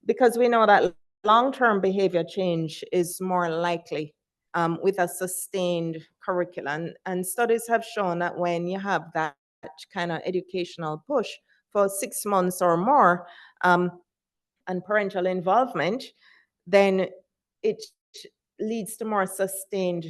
Speaker 6: because we know that long-term behavior change is more likely with a sustained curriculum. And studies have shown that when you have that kind of educational push for 6 months or more, and parental involvement, then it leads to more sustained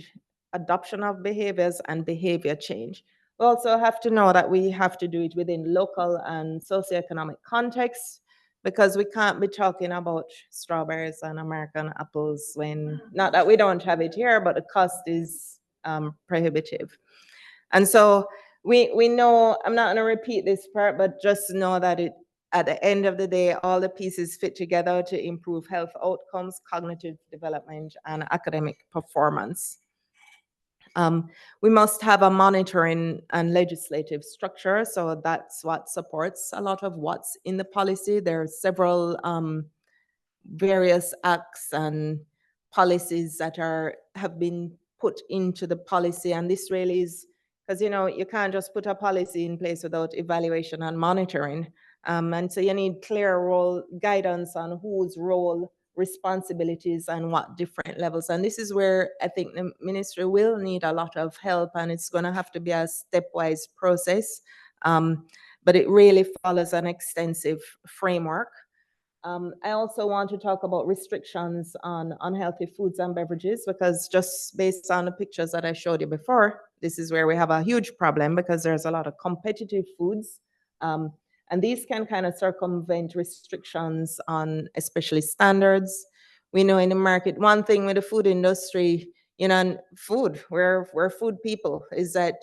Speaker 6: adoption of behaviors and behavior change. We also have to know that we have to do it within local and socioeconomic contexts, because we can't be talking about strawberries and American apples when, not that we don't have it here, but the cost is prohibitive. And so we know, I'm not gonna repeat this part, but just know that at the end of the day, all the pieces fit together to improve health outcomes, cognitive development, and academic performance. We must have a monitoring and legislative structure, so that's what supports a lot of what's in the policy. There are several various acts and policies that have been put into the policy, and this really is, because you can't just put a policy in place without evaluation and monitoring. And so you need clear role guidance on whose role, responsibilities, and what different levels. And this is where I think the ministry will need a lot of help, and it's going to have to be a stepwise process. But it really follows an extensive framework. I also want to talk about restrictions on unhealthy foods and beverages, because just based on the pictures that I showed you before, this is where we have a huge problem, because there's a lot of competitive foods. And these can kind of circumvent restrictions on especially standards. We know in the market, one thing with the food industry, food, we're food people, is that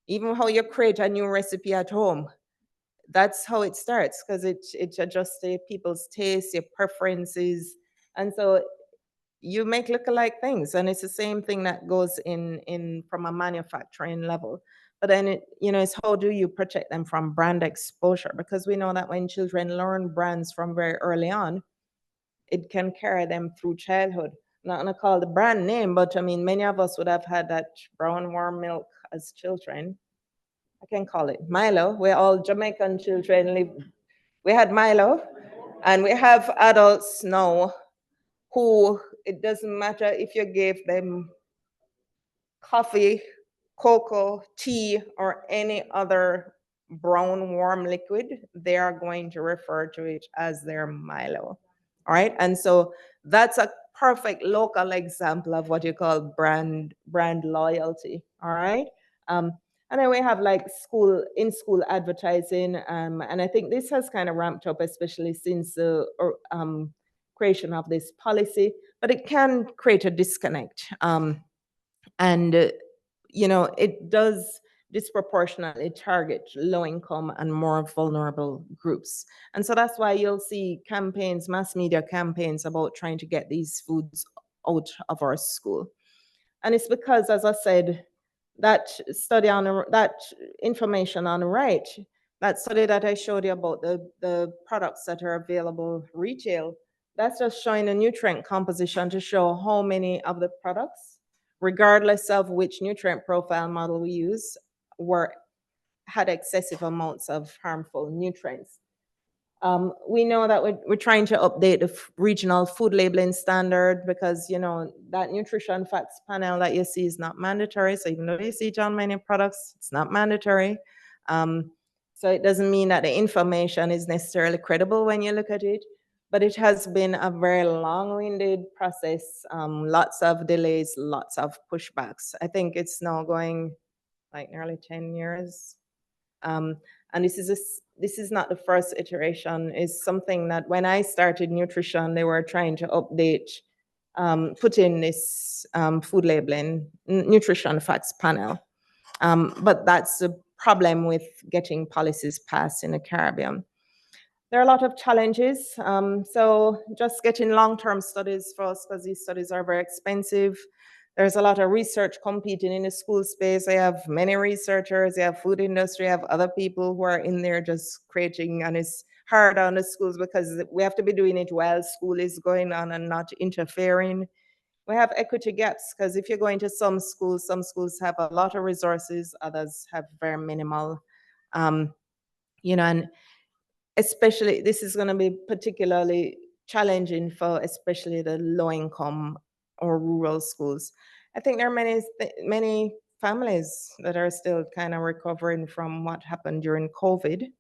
Speaker 6: even how you create a new recipe at home, that's how it starts, because it adjusts to people's tastes, your preferences. And so you make lookalike things, and it's the same thing that goes in from a manufacturing level. But then it's how do you protect them from brand exposure? Because we know that when children learn brands from very early on, it can carry them through childhood. I'm not gonna call the brand name, but I mean, many of us would have had that brown warm milk as children. I can call it Milo. We're all Jamaican children we had Milo, and we have adults now who, it doesn't matter if you gave them coffee, cocoa, tea, or any other brown warm liquid, they are going to refer to it as their Milo. All right, and so that's a perfect local example of what you call brand loyalty. All right. And then we have like in-school advertising, and I think this has kind of ramped up, especially since the creation of this policy, but it can create a disconnect. And it does disproportionately target low-income and more vulnerable groups. And so that's why you'll see campaigns, mass media campaigns about trying to get these foods out of our school. And it's because, as I said, that study that information on the right, that study that I showed you about the products that are available retail, that's just showing a nutrient composition to show how many of the products, regardless of which nutrient profile model we use, had excessive amounts of harmful nutrients. We know that we're trying to update the regional food labeling standard, because that nutrition facts panel that you see is not mandatory. So even though you see it on many products, it's not mandatory. So it doesn't mean that the information is necessarily credible when you look at it, but it has been a very long-winded process, lots of delays, lots of pushbacks. I think it's now going like nearly 10 years. And this is not the first iteration. It's something that when I started nutrition, they were trying to update, put in this food labeling, nutrition facts panel. But that's the problem with getting policies passed in the Caribbean. There are a lot of challenges. So just getting long-term studies for us, because these studies are very expensive. There's a lot of research competing in the school space. I have many researchers, you have food industry, you have other people who are in there just creating, and it's hard on the schools because we have to be doing it while school is going on and not interfering. We have equity gaps, because if you're going to some schools have a lot of resources, others have very minimal. And especially, this is going to be particularly challenging for especially the low-income or rural schools. I think there are many families that are still kind of recovering from what happened during COVID.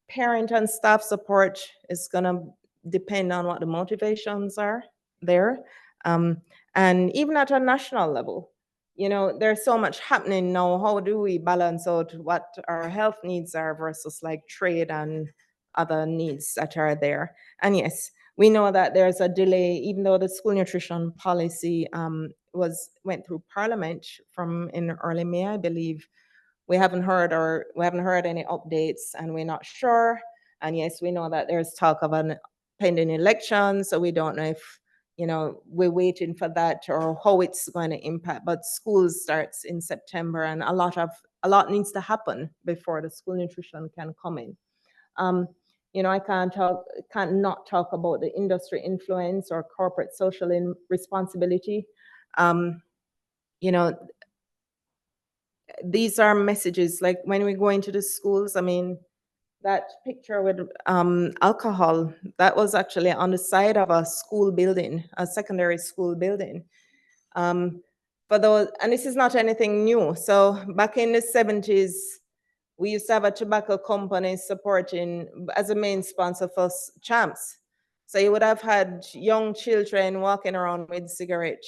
Speaker 6: Parent and staff support is going to depend on what the motivations are there. And even at a national level, you know, there's so much happening now. How do we balance out what our health needs are versus like trade and other needs that are there? And yes, we know that there's a delay, even though the school nutrition policy went through Parliament from in early May, I believe. We haven't heard any updates, and we're not sure. And yes, we know that there's talk of an pending election, so we don't know if, you know, we're waiting for that or how it's going to impact. But school starts in September, and a lot needs to happen before the school nutrition can come in. You know, I can't not talk about the industry influence or corporate social responsibility. You know, these are messages like when we go into the schools. I mean, that picture with alcohol, that was actually on the side of a school building, a secondary school building. For those, and this is not anything new. So back in the 70s, we used to have a tobacco company supporting as a main sponsor for Champs. So you would have had young children walking around with cigarette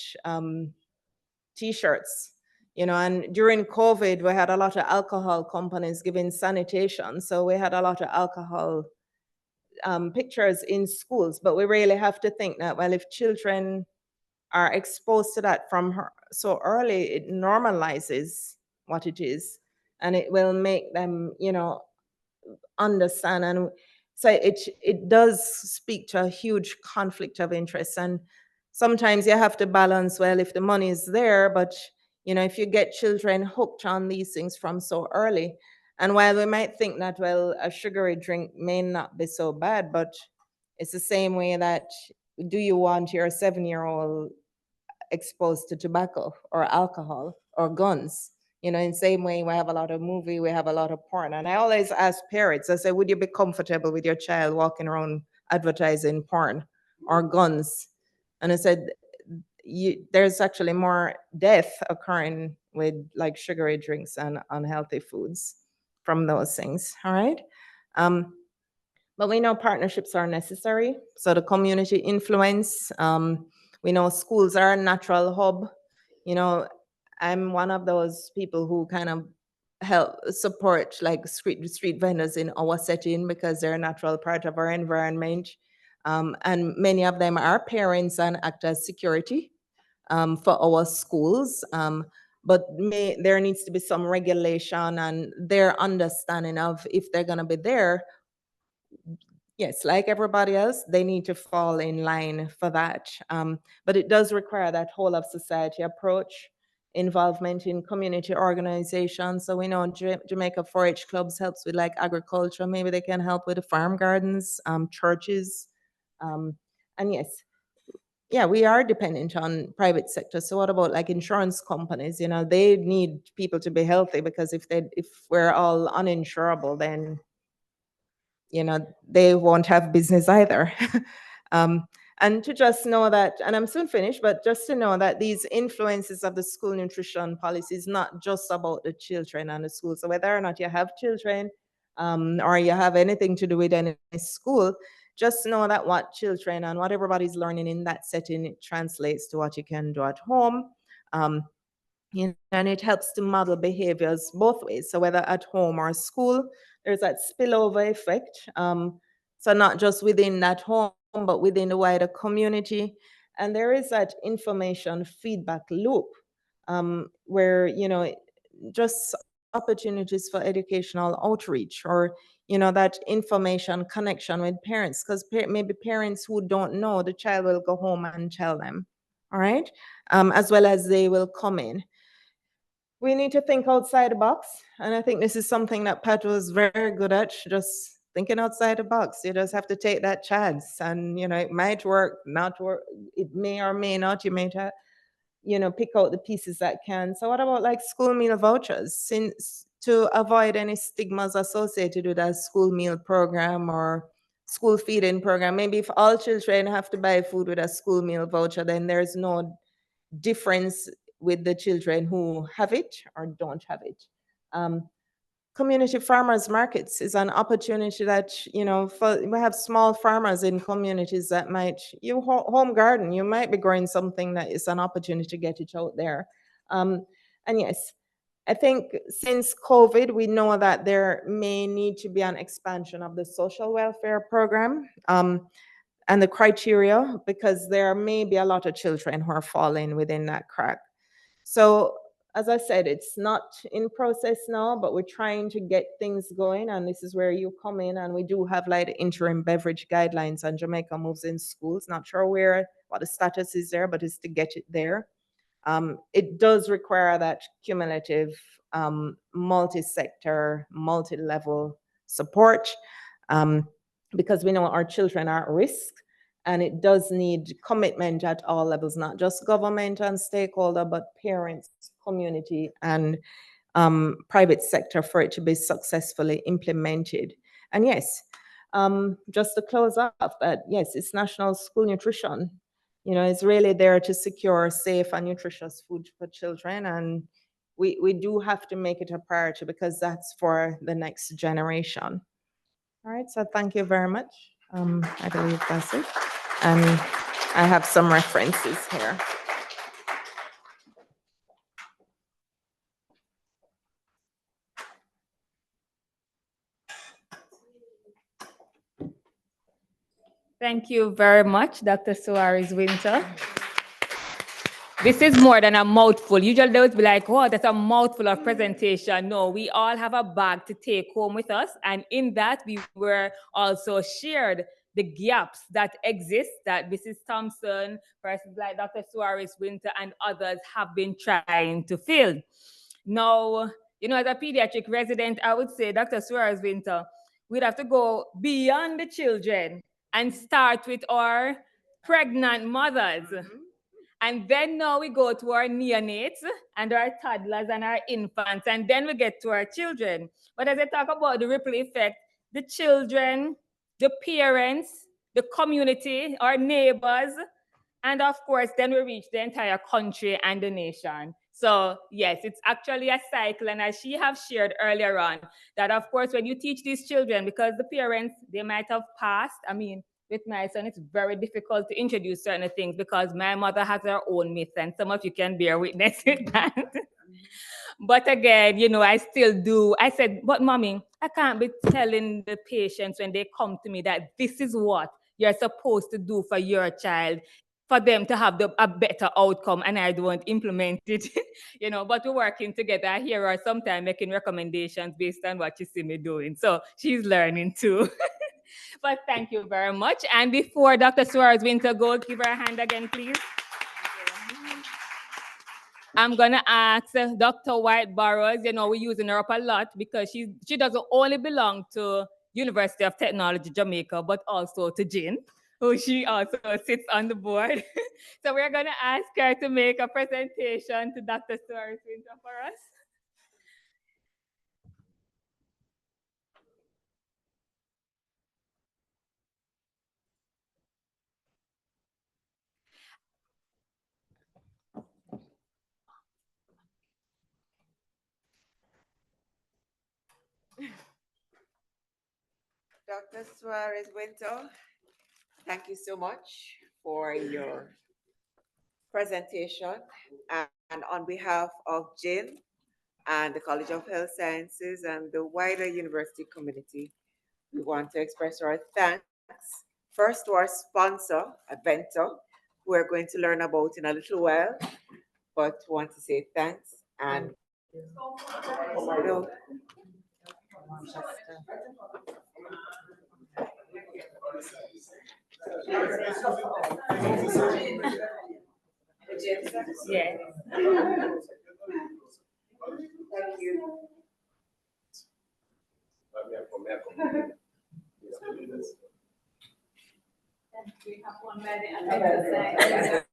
Speaker 6: T-shirts, you know, and during COVID, we had a lot of alcohol companies giving sanitation. So we had a lot of alcohol pictures in schools, but we really have to think that, well, if children are exposed to that from so early, it normalizes what it is, and it will make them, you know, understand. And so it does speak to a huge conflict of interest. And sometimes you have to balance, well, if the money is there, but, you know, if you get children hooked on these things from so early, and while we might think that, well, a sugary drink may not be so bad, but it's the same way that, do you want your 7-year-old exposed to tobacco or alcohol or guns? You know, in the same way, we have a lot of movie, we have a lot of porn. And I always ask parents, I say, would you be comfortable with your child walking around advertising porn or guns? And I said, there's actually more death occurring with like sugary drinks and unhealthy foods from those things, all right? But we know partnerships are necessary. So the community influence, we know schools are a natural hub. You know, I'm one of those people who kind of help support like street vendors in our setting because they're a natural part of our environment. And many of them are parents and act as security for our schools. But there needs to be some regulation and their understanding of if they're going to be there. Yes, like everybody else, they need to fall in line for that. But it does require that whole of society approach, involvement in community organizations. So we know Jamaica 4-H clubs helps with like agriculture. Maybe they can help with the farm gardens, churches. And yes, yeah, we are dependent on private sector. So what about like insurance companies? You know, they need people to be healthy because if we're all uninsurable, then, you know, they won't have business either. And to just know that, and I'm soon finished, but just to know that these influences of the school nutrition policy is not just about the children and the school. So whether or not you have children or you have anything to do with any school, just know that what children and what everybody's learning in that setting, it translates to what you can do at home. And it helps to model behaviors both ways. So whether at home or school, there's that spillover effect. So not just within that home, but within the wider community. And there is that information feedback loop where, you know, just opportunities for educational outreach or, you know, that information connection with parents, because maybe parents who don't know, the child will go home and tell them, all right? As well as they will come in. We need to think outside the box. And I think this is something that Pat was very good at, just thinking outside the box. You just have to take that chance. And, you know, it might work, not work. It may or may not. You may have, you know, pick out the pieces that can. So what about like school meal vouchers? Since to avoid any stigmas associated with a school meal program or school feeding program, maybe if all children have to buy food with a school meal voucher, then there's no difference with the children who have it or don't have it. Community farmers markets is an opportunity that, you know, we have small farmers in communities that might, home garden, you might be growing something that is an opportunity to get it out there. And yes, I think since COVID, we know that there may need to be an expansion of the social welfare program and the criteria, because there may be a lot of children who are falling within that crack. So as I said, it's not in process now, but we're trying to get things going, and this is where you come in. And we do have like the interim beverage guidelines on Jamaica Moves in Schools. Not sure what the status is there, but it's to get it there. It does require that cumulative, multi-sector, multi-level support, because we know our children are at risk. And it does need commitment at all levels, not just government and stakeholder, but parents, community, and private sector for it to be successfully implemented. And yes, just to close off that, yes, it's National School Nutrition. You know, it's really there to secure safe and nutritious food for children. And we do have to make it a priority, because that's for the next generation. All right, so thank you very much. I believe that's it. And I have some references here.
Speaker 1: Thank you very much, Dr. Soares Wynter. This is more than a mouthful. Usually they would be like, oh, that's a mouthful of presentation. No, we all have a bag to take home with us. And in that, we were also shared the gaps that exist that Mrs. Thompson, persons like Dr. Soares Wynter, and others have been trying to fill. Now, you know, as a pediatric resident, I would say, Dr. Soares Wynter, we'd have to go beyond the children and start with our pregnant mothers. And then now we go to our neonates and our toddlers and our infants, and then we get to our children. But as I talk about the ripple effect, the children, the parents, the community, our neighbors, and of course, then we reach the entire country and the nation. So yes, it's actually a cycle. And as she have shared earlier on, that of course, when you teach these children, because the parents, they might have passed, I mean, with my son, it's very difficult to introduce certain things because my mother has her own myths, and some of you can bear witness with that. But again, you know, I still do. I said, but mommy, I can't be telling the patients when they come to me that this is what you're supposed to do for your child, for them to have a better outcome, and I don't implement it, you know, but we're working together. I hear her sometimes making recommendations based on what she see me doing. So she's learning too. But thank you very much. And before Dr. Soares Wynter goes, give her a hand again, please. I'm gonna ask Dr. White Burrows, you know, we're using her up a lot because she doesn't only belong to University of Technology, Jamaica, but also to Jin, who she also sits on the board. So we're gonna ask her to make a presentation to Dr. Soares Wynter for us.
Speaker 5: Dr. Soares Wynter, thank you so much for your presentation. And on behalf of Jill and the College of Health Sciences and the wider university community, we want to express our thanks first to our sponsor, Avento, who we're going to learn about in a little while, but want to say thanks. And no.
Speaker 1: Yeah.
Speaker 5: Thank you.
Speaker 7: We have one minute.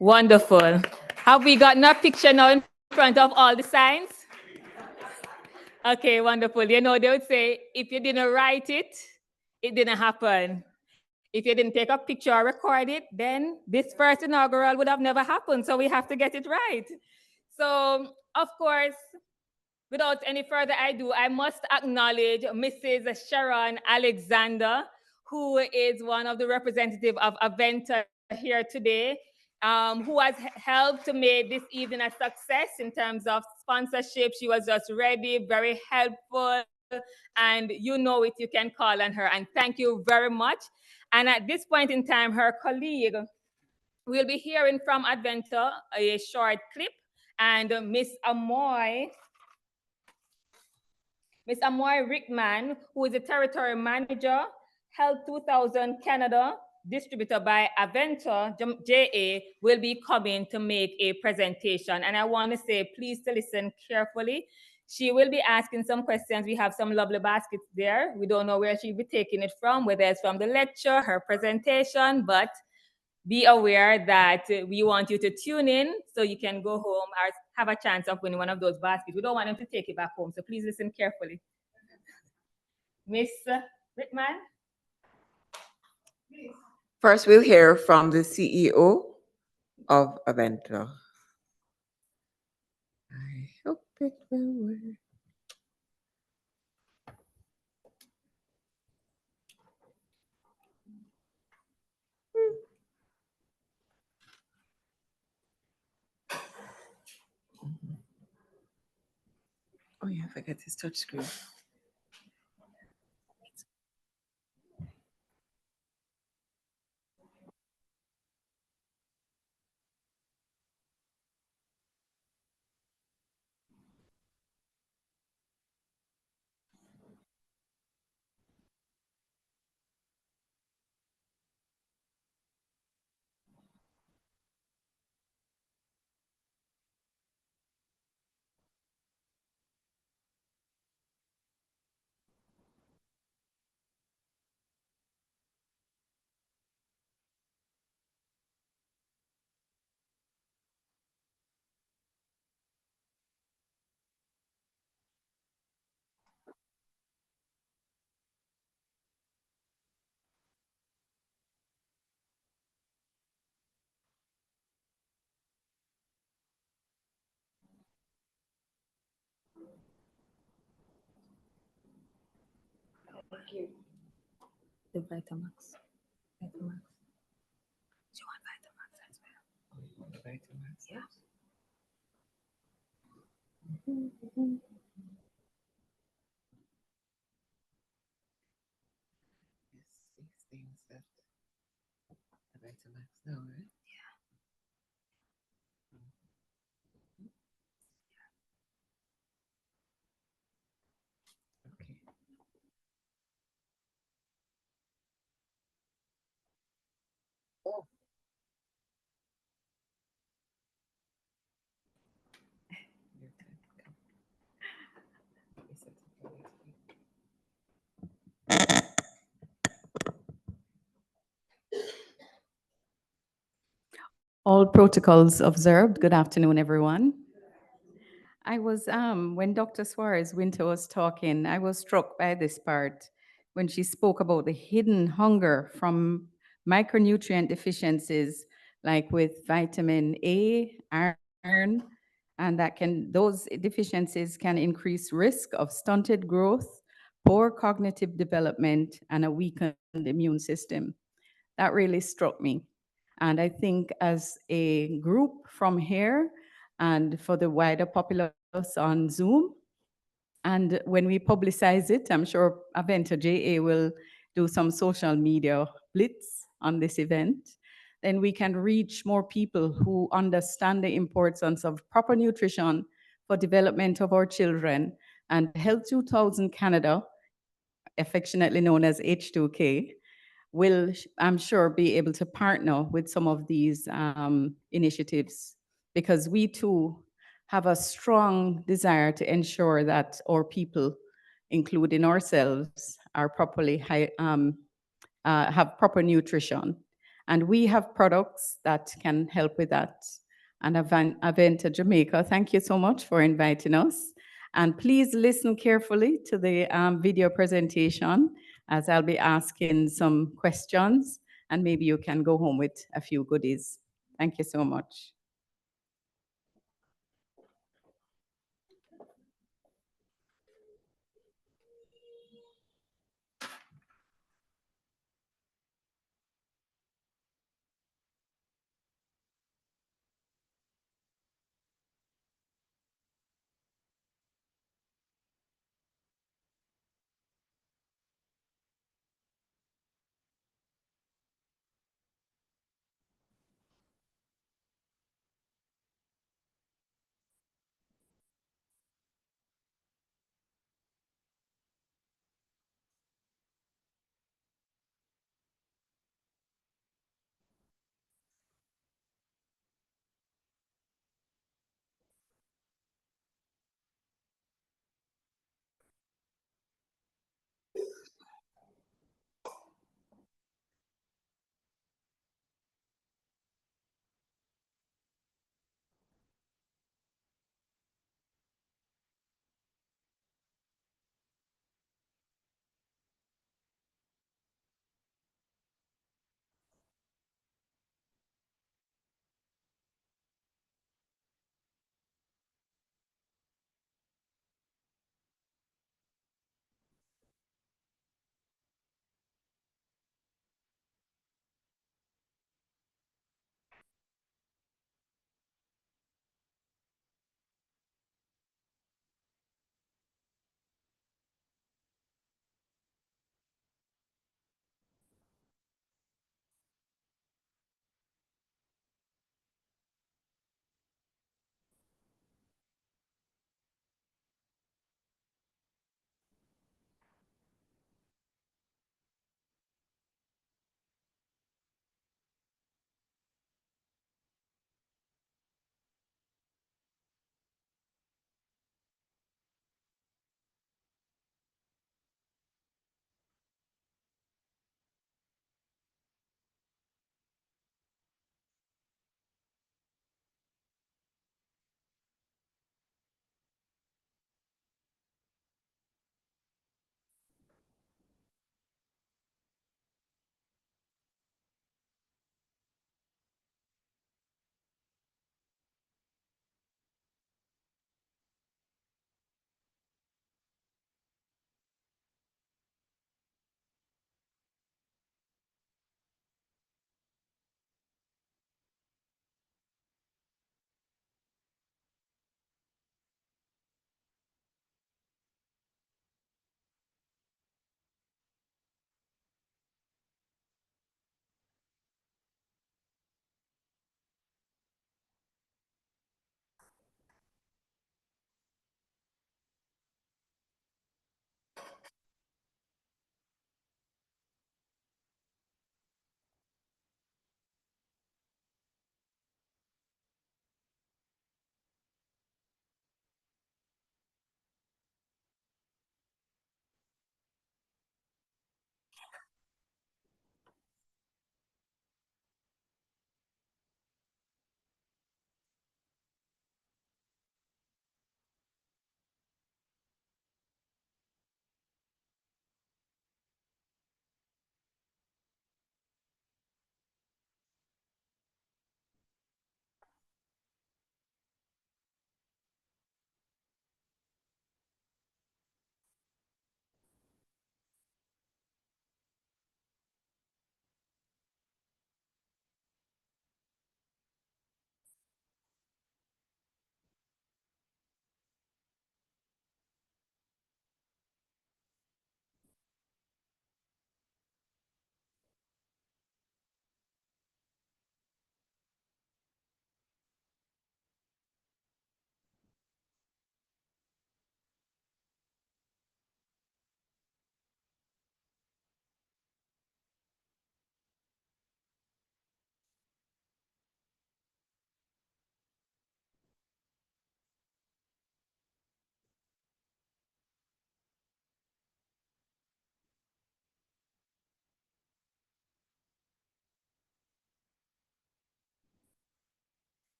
Speaker 1: Wonderful. Have we gotten a picture now in front of all the signs? Okay, wonderful. You know, they would say, if you didn't write it, it didn't happen. If you didn't take a picture or record it, then this first inaugural would have never happened. So we have to get it right. So, of course, without any further ado, I must acknowledge Mrs. Sharon Alexander, who is one of the representatives of Aventa here today, who has helped to make this evening a success in terms of sponsorship. She was just ready, very helpful, and you know it, you can call on her. And thank you very much. And at this point in time, her colleague will be hearing from Adventa a short clip, and Miss Amoy Rickman, who is the Territory Manager, Health 2000 Canada, distributor by Aventa JA, will be coming to make a presentation. And I want to say, please to listen carefully. She will be asking some questions. We have some lovely baskets there. We don't know where she'll be taking it from, whether it's from the lecture, her presentation, but be aware that we want you to tune in so you can go home or have a chance of winning one of those baskets. We don't want them to take it back home, so please listen carefully. Miss Rickman?
Speaker 5: First, we'll hear from the CEO of Aventa. I hope it will work. Oh yeah, I forget his touch screen.
Speaker 1: The Vitamax. Vitamax. Do you want Vitamax as well?
Speaker 5: Vitamax.
Speaker 1: Yeah.
Speaker 5: Yes, 16 set. The Vitamax now, right?
Speaker 1: Yeah.
Speaker 5: Okay. Oh. Your turn. Come. Let me set it for next week.
Speaker 8: All protocols observed. Good afternoon, everyone. I was, when Dr. Soares Wynter was talking, I was struck by this part when she spoke about the hidden hunger from micronutrient deficiencies, like with vitamin A, iron, and those deficiencies can increase risk of stunted growth, poor cognitive development, and a weakened immune system. That really struck me. And I think as a group from here and for the wider populace on Zoom, and when we publicize it, I'm sure Aventa JA will do some social media blitz on this event, then we can reach more people who understand the importance of proper nutrition for development of our children. And Health 2000 Canada, affectionately known as H2K, will, I'm sure, be able to partner with some of these initiatives, because we too have a strong desire to ensure that our people, including ourselves, are properly have proper nutrition. And we have products that can help with that. And Aventa Jamaica, thank you so much for inviting us. And please listen carefully to the video presentation, as I'll be asking some questions, and maybe you can go home with a few goodies. Thank you so much.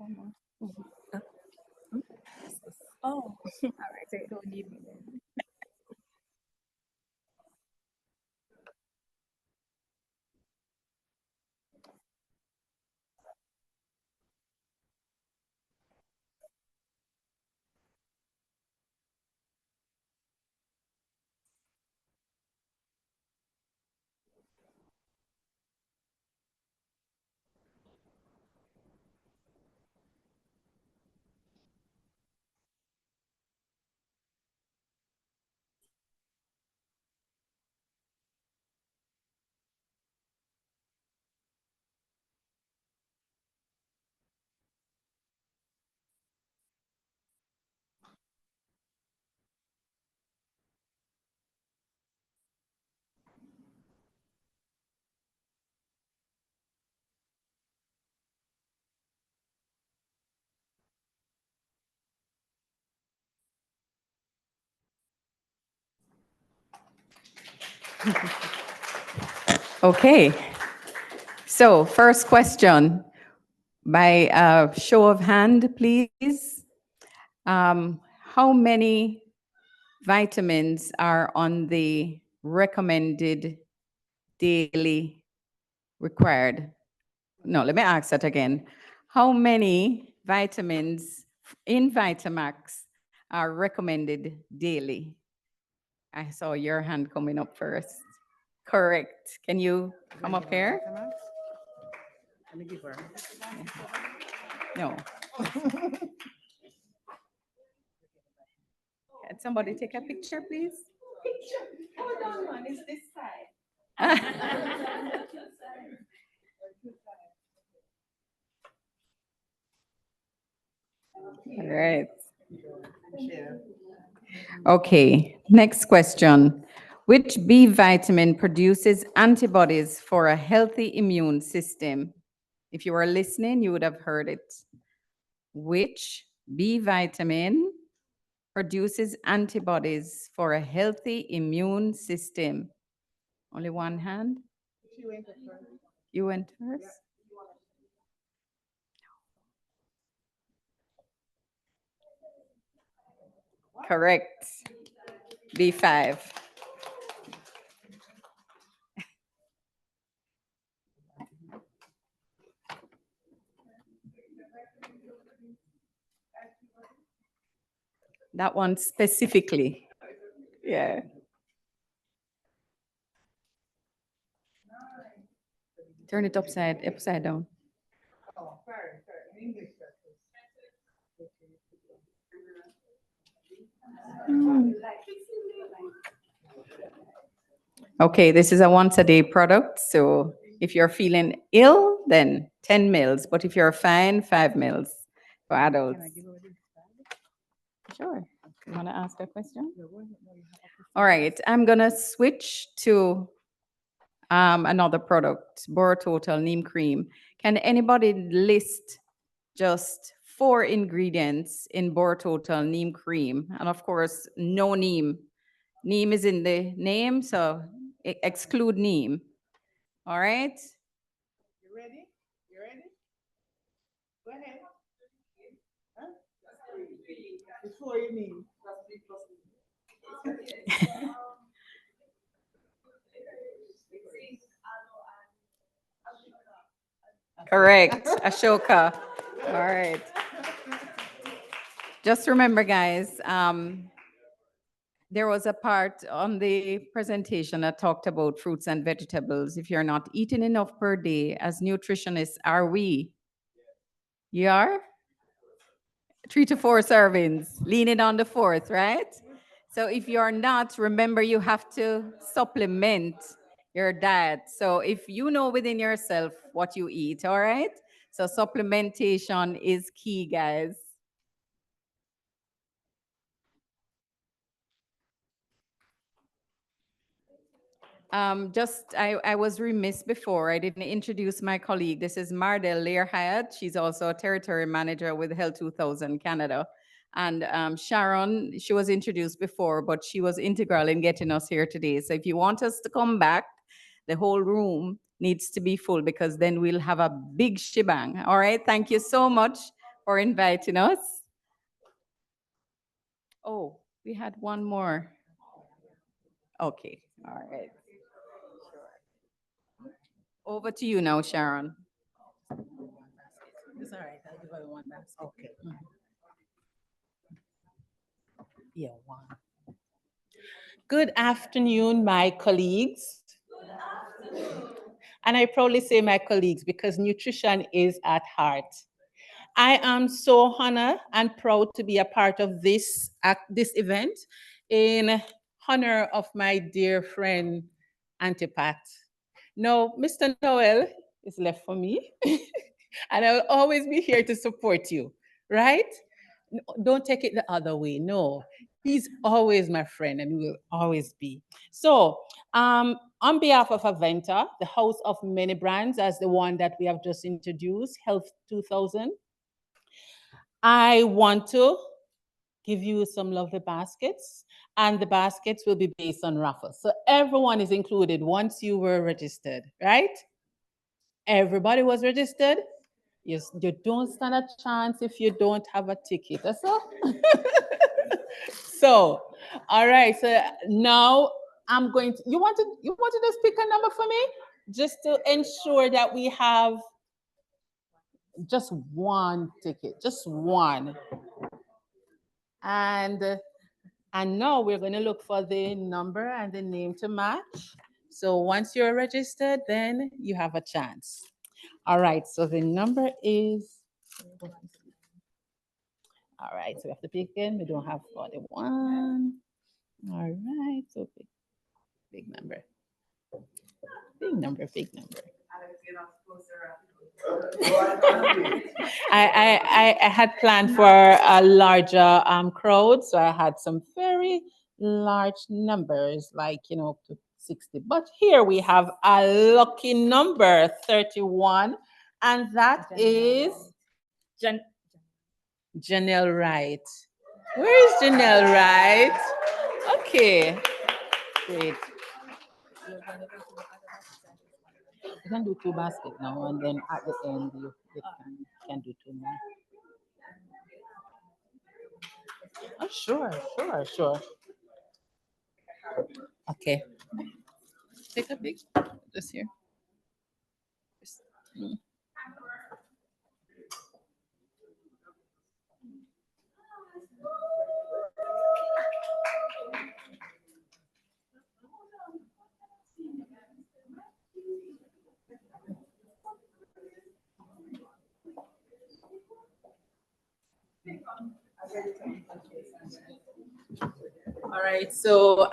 Speaker 3: Oh, all right, so you don't need me then.
Speaker 8: Okay. So first question, by show of hand, please. How many vitamins are on the recommended daily required? No, let me ask that again. How many vitamins in Vitamax are recommended daily? I saw your hand coming up first. Correct. Can you come up here?
Speaker 4: Let me give her.
Speaker 8: No. Can somebody take a picture, please?
Speaker 4: Hold on, man, it's this side.
Speaker 8: All right. Okay, next question. Which B vitamin produces antibodies for a healthy immune system? If you were listening, you would have heard it. Which B vitamin produces antibodies for a healthy immune system? Only one hand? You went first? Correct. B5. That one specifically. Yeah. Turn it upside down. Okay, this is a once a day product. So if you're feeling ill, then 10 mils. But if you're fine, 5 mils for adults. Sure. You want to ask a question? All right, I'm going to switch to another product, Bora Total Neem Cream. Can anybody list just 4 ingredients in Bora Total Neem Cream? And of course, no neem. Neem is in the name, so exclude neem. All right?
Speaker 4: You ready? You ready? Go ahead. Huh? Before you mean.
Speaker 8: Correct, Ashoka. All right. Just remember, guys, there was a part on the presentation that talked about fruits and vegetables. If you're not eating enough per day, as nutritionists, are we? You are? 3 to 4 servings, leaning on the 4th, right? So if you're not, remember you have to supplement your diet. So if you know within yourself what you eat, all right? So supplementation is key, guys. I was remiss before. I didn't introduce my colleague. This is Mardel Lear-Hyatt. She's also a territory manager with Health 2000 Canada. And Sharon, she was introduced before, but she was integral in getting us here today. So if you want us to come back, the whole room needs to be full because then we'll have a big shebang. All right. Thank you so much for inviting us. Oh, we had one more. Okay, all right. Over to you now, Sharon.
Speaker 4: It's all right, I'll give her one basket.
Speaker 9: Okay.
Speaker 4: Yeah, one. Good afternoon, my colleagues. And I proudly say my colleagues because nutrition is at heart. I am so honored and proud to be a part of this event in honor of my dear friend, Auntie Pat. Now, Mr. Noel is left for me, and I will always be here to support you, right? Don't take it the other way, no. He's always my friend and will always be. So, on behalf of Aventa, the house of many brands, as the one that we have just introduced, Health 2000, I want to give you some lovely baskets, and the baskets will be based on raffles. So everyone is included once you were registered, right? Everybody was registered. You don't stand a chance if you don't have a ticket. That's all. So, all right. So now I'm going to. You want to just pick a number for me, just to ensure that we have just one ticket, just one. And now we're going to look for the number and the name to match. So once you're registered, then you have a chance. All right, so the number is, all right, so we have to pick in. We don't have 41. All right, so big number. Big number, big number. I had planned for a larger crowd, so I had some very large numbers, like, up to 60. But here we have a lucky number, 31, and that is Janelle Wright. Where is Janelle Wright? Okay, great. You can do 2 baskets now, and then at the end you can do 2 more. Oh, sure. Okay. Take a big, just here. All right, so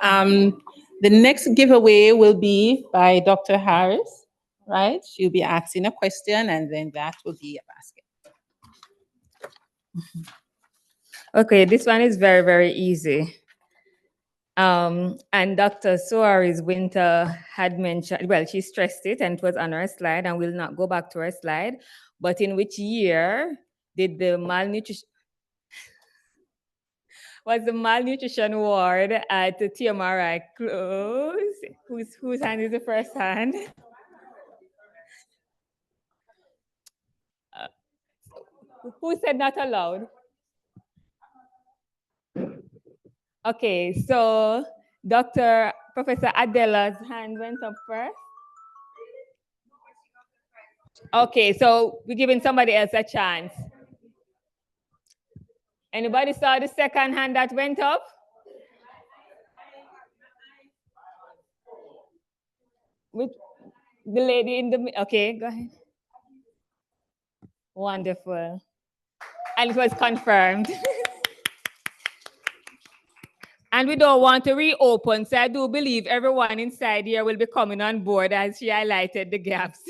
Speaker 4: the next giveaway will be by Dr. Harris, right? She'll be asking a question, and then that will be a basket.
Speaker 1: Okay, this one is very, very easy. And Dr. Soares Wynter had mentioned, well, she stressed it and it was on her slide, and we'll not go back to her slide, but in which year did the malnutrition, was the malnutrition award at the TMRI close? Whose hand is the first hand? Who said not allowed? Okay, so Professor Adela's hand went up first. Okay, so we're giving somebody else a chance. Anybody saw the second hand that went up? With the lady in the, okay, go ahead. Wonderful. And it was confirmed. And we don't want to reopen, so I do believe everyone inside here will be coming on board as she highlighted the gaps.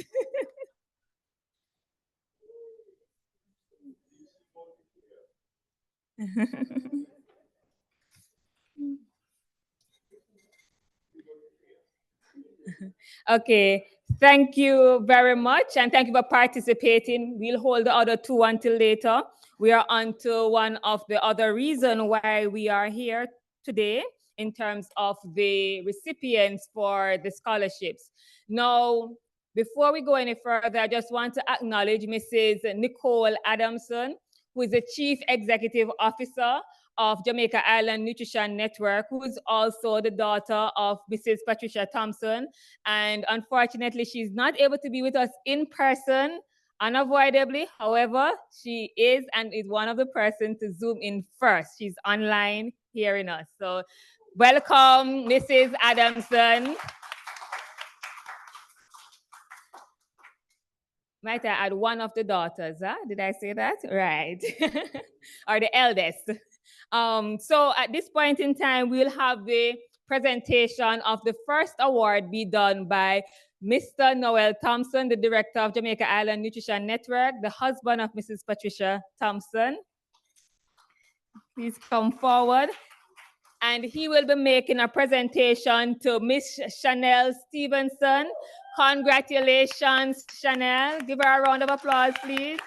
Speaker 1: Okay, thank you very much, and thank you for participating. We'll hold the other 2 until later. We are on to one of the other reasons why we are here today in terms of the recipients for the scholarships. Now, before we go any further, I just want to acknowledge Mrs. Nicole Adamson, who is the Chief Executive Officer of Jamaica Island Nutrition Network, who is also the daughter of Mrs. Patricia Thompson. And unfortunately, she's not able to be with us in person, unavoidably. However, she is and is one of the persons to Zoom in first. She's online hearing us. So welcome, Mrs. Adamson. Might I add one of the daughters, huh? Did I say that? Right. Or the eldest. So at this point in time, we'll have the presentation of the first award be done by Mr. Noel Thompson, the director of Jamaica Island Nutrition Network, the husband of Mrs. Patricia Thompson. Please come forward. And he will be making a presentation to Miss Chanel Stevenson. Congratulations, Chanel. Give her a round of applause, please.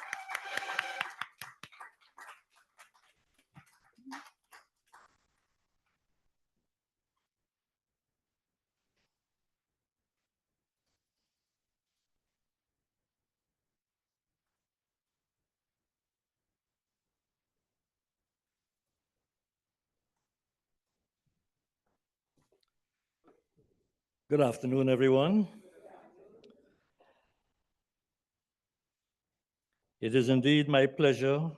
Speaker 9: Good afternoon, everyone. It is indeed my pleasure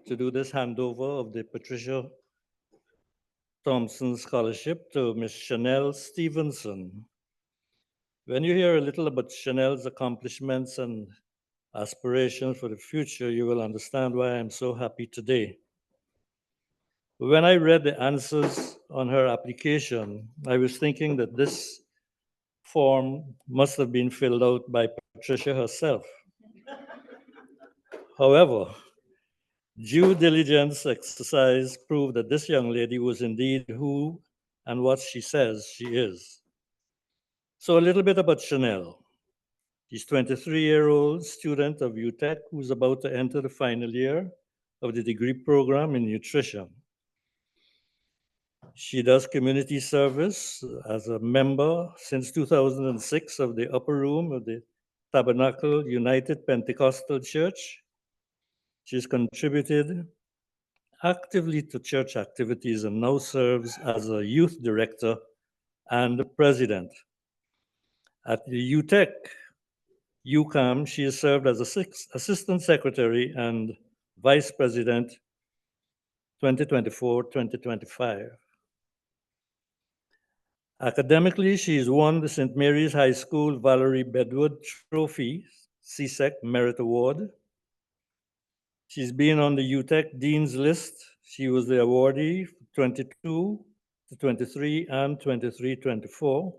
Speaker 9: to do this handover of the Patricia Thompson Scholarship to Miss Chanel Stevenson. When you hear a little about Chanel's accomplishments and aspirations for the future, you will understand why I'm so happy today. When I read the answers on her application, I was thinking that this form must have been filled out by Patricia herself. However, due diligence exercise proved that this young lady was indeed who and what she says she is. So a little bit about Chanel. She's a 23-year-old student of UTEC who's about to enter the final year of the degree program in nutrition. She does community service as a member since 2006 of the upper room of the Tabernacle United Pentecostal Church. She's contributed actively to church activities and now serves as a youth director and president. At the UTEC, UCAM, she has served as assistant secretary and vice president 2024-2025. Academically, she's won the St. Mary's High School Valerie Bedwood Trophy, CSEC Merit Award. She's been on the UTEC Dean's List. She was the awardee for 22 to 23 and 23-24.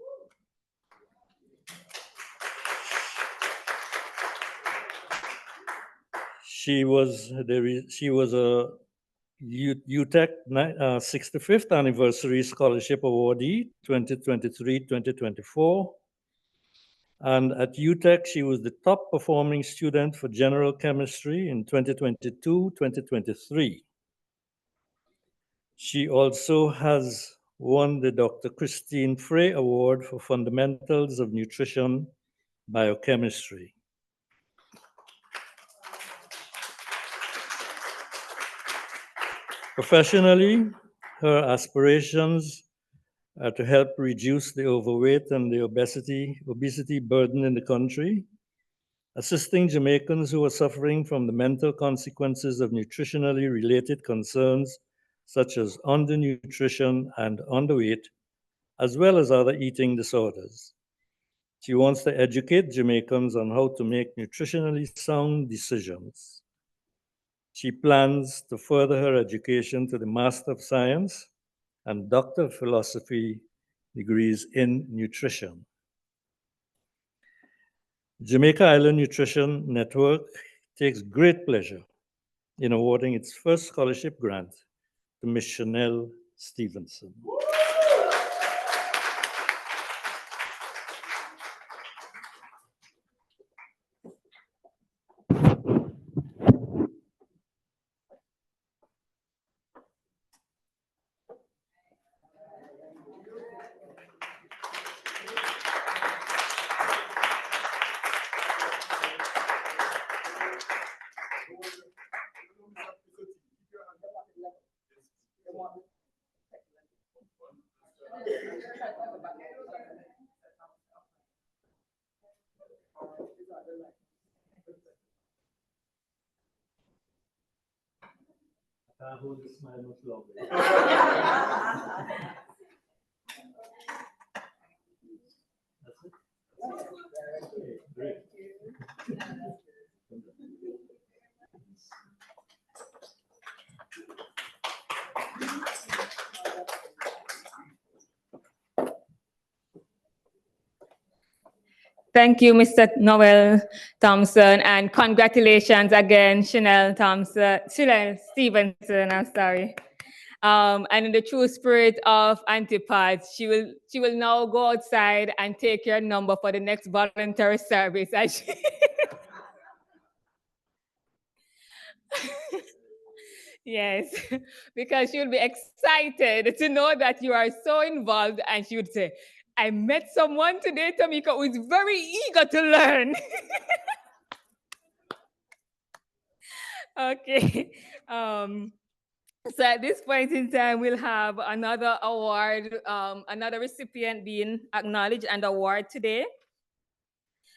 Speaker 9: She was a UTEC 65th Anniversary Scholarship Awardee, 2023-2024. And at UTEC, she was the top performing student for general chemistry in 2022-2023. She also has won the Dr. Christine Frey Award for Fundamentals of Nutrition Biochemistry. Professionally, her aspirations are to help reduce the overweight and the obesity burden in the country, assisting Jamaicans who are suffering from the mental consequences of nutritionally related concerns such as undernutrition and underweight, as well as other eating disorders. She wants to educate Jamaicans on how to make nutritionally sound decisions. She plans to further her education to the Master of Science and Doctor of Philosophy degrees in nutrition. Jamaica Island Nutrition Network takes great pleasure in awarding its first scholarship grant to Ms. Chanel Stevenson. Can't hold the smile much longer. That's it? Okay, great.
Speaker 1: Thank you, Mr. Noel Thompson, and congratulations again, Chanel Stevenson, I'm sorry. And in the true spirit of Antipods, she will now go outside and take your number for the next voluntary service. Yes, because she will be excited to know that you are so involved, and she would say, I met someone today, Tamika, who is very eager to learn. Okay. So at this point in time, we'll have another award, another recipient being acknowledged and awarded today.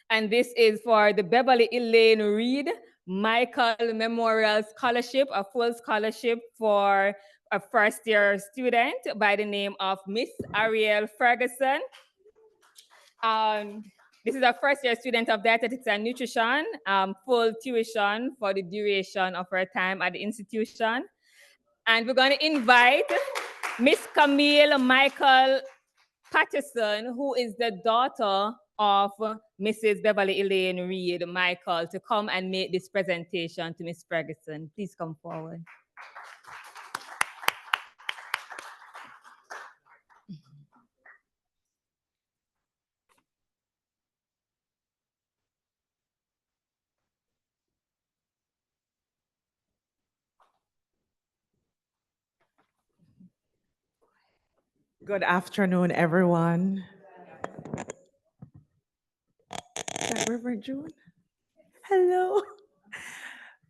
Speaker 1: And this is for the Beverly Elaine Reed Michael Memorial Scholarship, a full scholarship for a first-year student by the name of Miss Ariel Ferguson. This is a first-year student of dietetics and nutrition, full tuition for the duration of her time at the institution. And we're going to invite Miss Camille Michael Patterson, who is the daughter of Mrs. Beverly Elaine Reed Michael, to come and make this presentation to Miss Ferguson. Please come forward.
Speaker 10: Good afternoon, everyone. Is that Reverend June? Hello.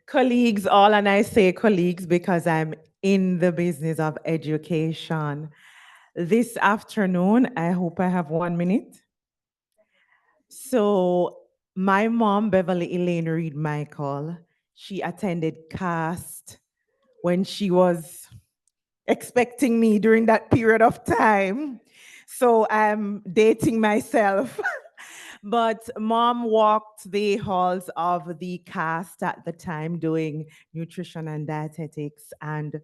Speaker 10: Colleagues, all, and I say colleagues because I'm in the business of education. This afternoon, I hope I have 1 minute. So my mom, Beverly Elaine Reed Michael, she attended CAST when she was expecting me during that period of time. So I'm dating myself. But mom walked the halls of the CAST at the time doing nutrition and dietetics, and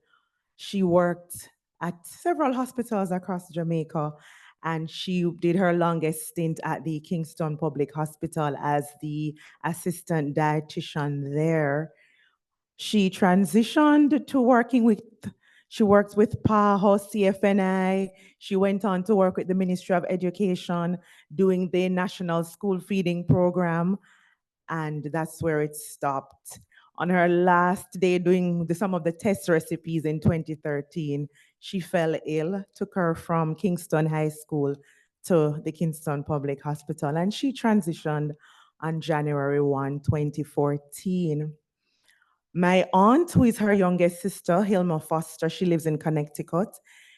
Speaker 10: she worked at several hospitals across Jamaica, and she did her longest stint at the Kingston Public Hospital as the assistant dietitian there. She transitioned to she worked with PAHO, CFNI. She went on to work with the Ministry of Education, doing the National School Feeding Program, and that's where it stopped. On her last day doing some of the test recipes in 2013, she fell ill, took her from Kingston High School to the Kingston Public Hospital, and she transitioned on January 1, 2014. My aunt, who is her youngest sister, Hilma Foster, she lives in Connecticut.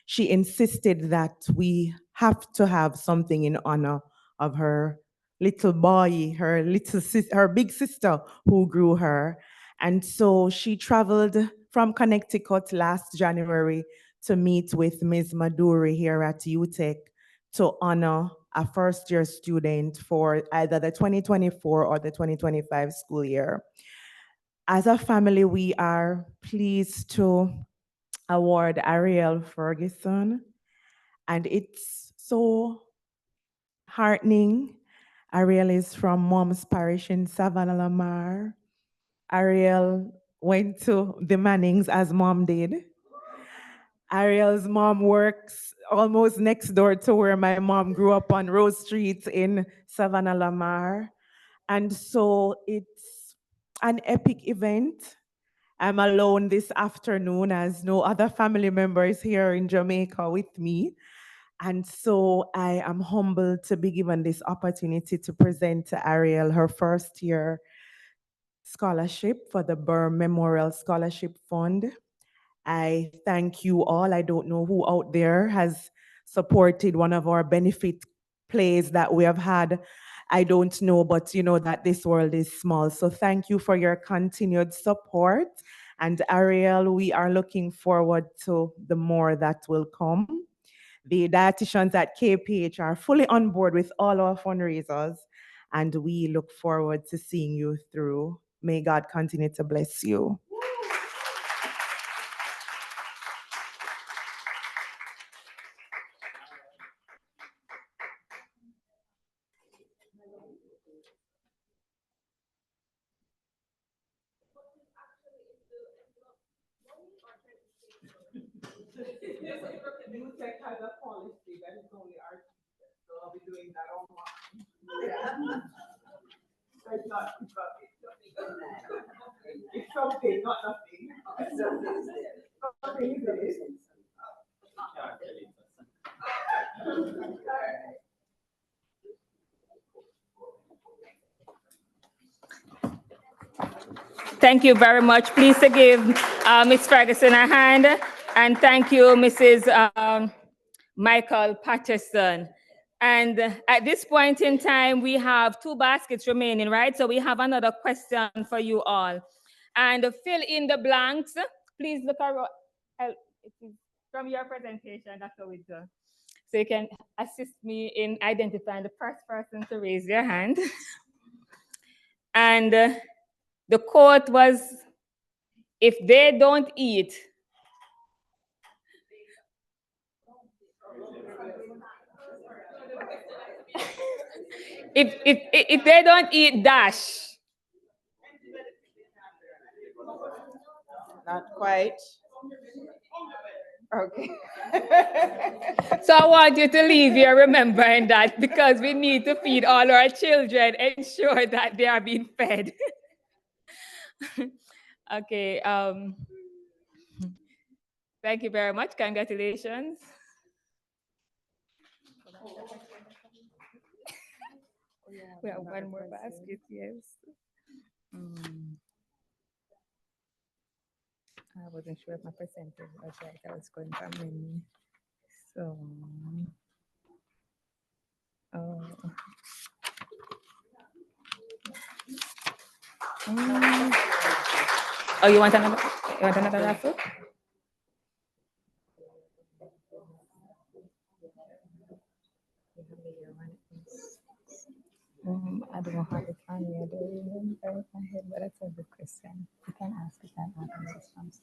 Speaker 10: She insisted that we have to have something in honor of her little boy, her big sister who grew her. And so she traveled from Connecticut last January to meet with Ms. Maduri here at UTEC to honor a first-year student for either the 2024 or the 2025 school year. As a family, we are pleased to award Ariel Ferguson, and it's so heartening. Ariel is from Mom's Parish in Savannah Lamar. Ariel went to the Mannings as mom did. Ariel's mom works almost next door to where my mom grew up on Rose Street in Savannah Lamar. And so it's an epic event. I'm alone this afternoon as no other family member is here in Jamaica with me. And so I am humbled to be given this opportunity to present to Ariel her first year scholarship for the Burr Memorial Scholarship Fund. I thank you all. I don't know who out there has supported one of our benefit plays that we have had. I don't know, but you know that this world is small. So thank you for your continued support. And Ariel, we are looking forward to the more that will come. The dietitians at KPH are fully on board with all our fundraisers, and we look forward to seeing you through. May God continue to bless you.
Speaker 4: UTEC has a policy that is only artistic, so I'll be doing that online. So it's not, it's something, not nothing. Something is it.
Speaker 1: Thank you very much. Please to give Ms. Ferguson a hand. And thank you, Mrs. Michael Patterson. And at this point in time, we have 2 baskets remaining, right? So we have another question for you all. And fill in the blanks. Please look around. From your presentation, Dr. Wynter. So you can assist me in identifying the first person to raise their hand. And the quote was, if they don't eat, if they don't eat dash.
Speaker 6: Not quite. Okay.
Speaker 1: So I want you to leave here remembering that, because we need to feed all our children, ensure that they are being fed. Okay. Thank you very much. Congratulations. We have one more basket, yes. I wasn't sure if my percentage was right. I was going from many. So, oh, you want another raffle? I don't know how to find it. I don't remember if I had, but that's a good question. You can ask if that happens.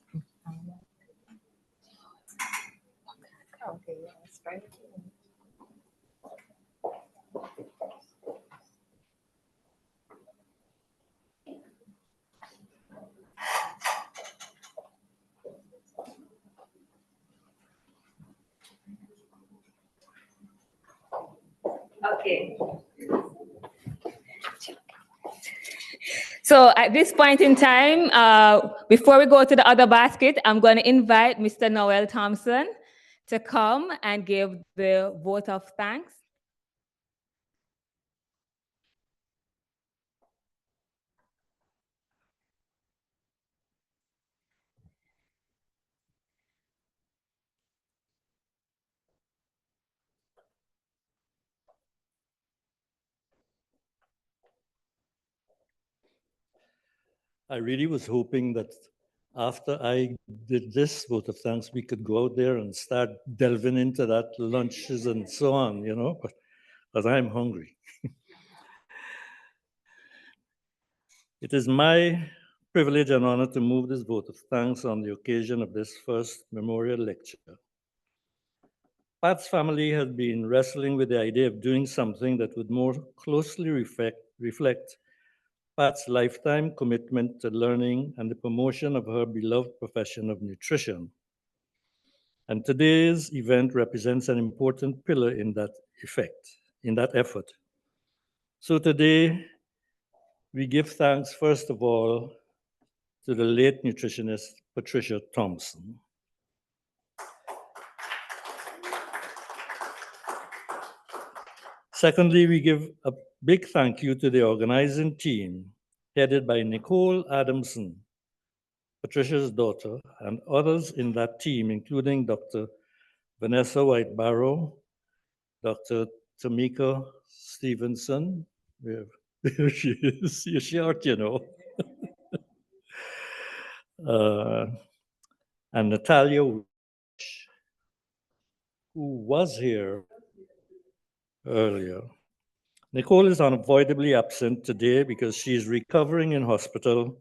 Speaker 1: Okay, yes, right. Okay. So at this point in time, before we go to the other basket, I'm going to invite Mr. Noel Thompson to come and give the vote of thanks.
Speaker 9: I really was hoping that after I did this vote of thanks, we could go out there and start delving into that lunches and so on, you know, but I'm hungry. It is my privilege and honor to move this vote of thanks on the occasion of this first memorial lecture. Pat's family has been wrestling with the idea of doing something that would more closely reflect Pat's lifetime commitment to learning and the promotion of her beloved profession of nutrition. And today's event represents an important pillar in that effort. So today, we give thanks, first of all, to the late nutritionist, Patricia Thompson. Secondly, we give a big thank you to the organizing team, headed by Nicole Adamson, Patricia's daughter, and others in that team, including Dr. Vanessa White-Barrow, Dr. Tamika Stevenson, there she is, you're short, you know. and Natalia, who was here earlier. Nicole is unavoidably absent today because she is recovering in hospital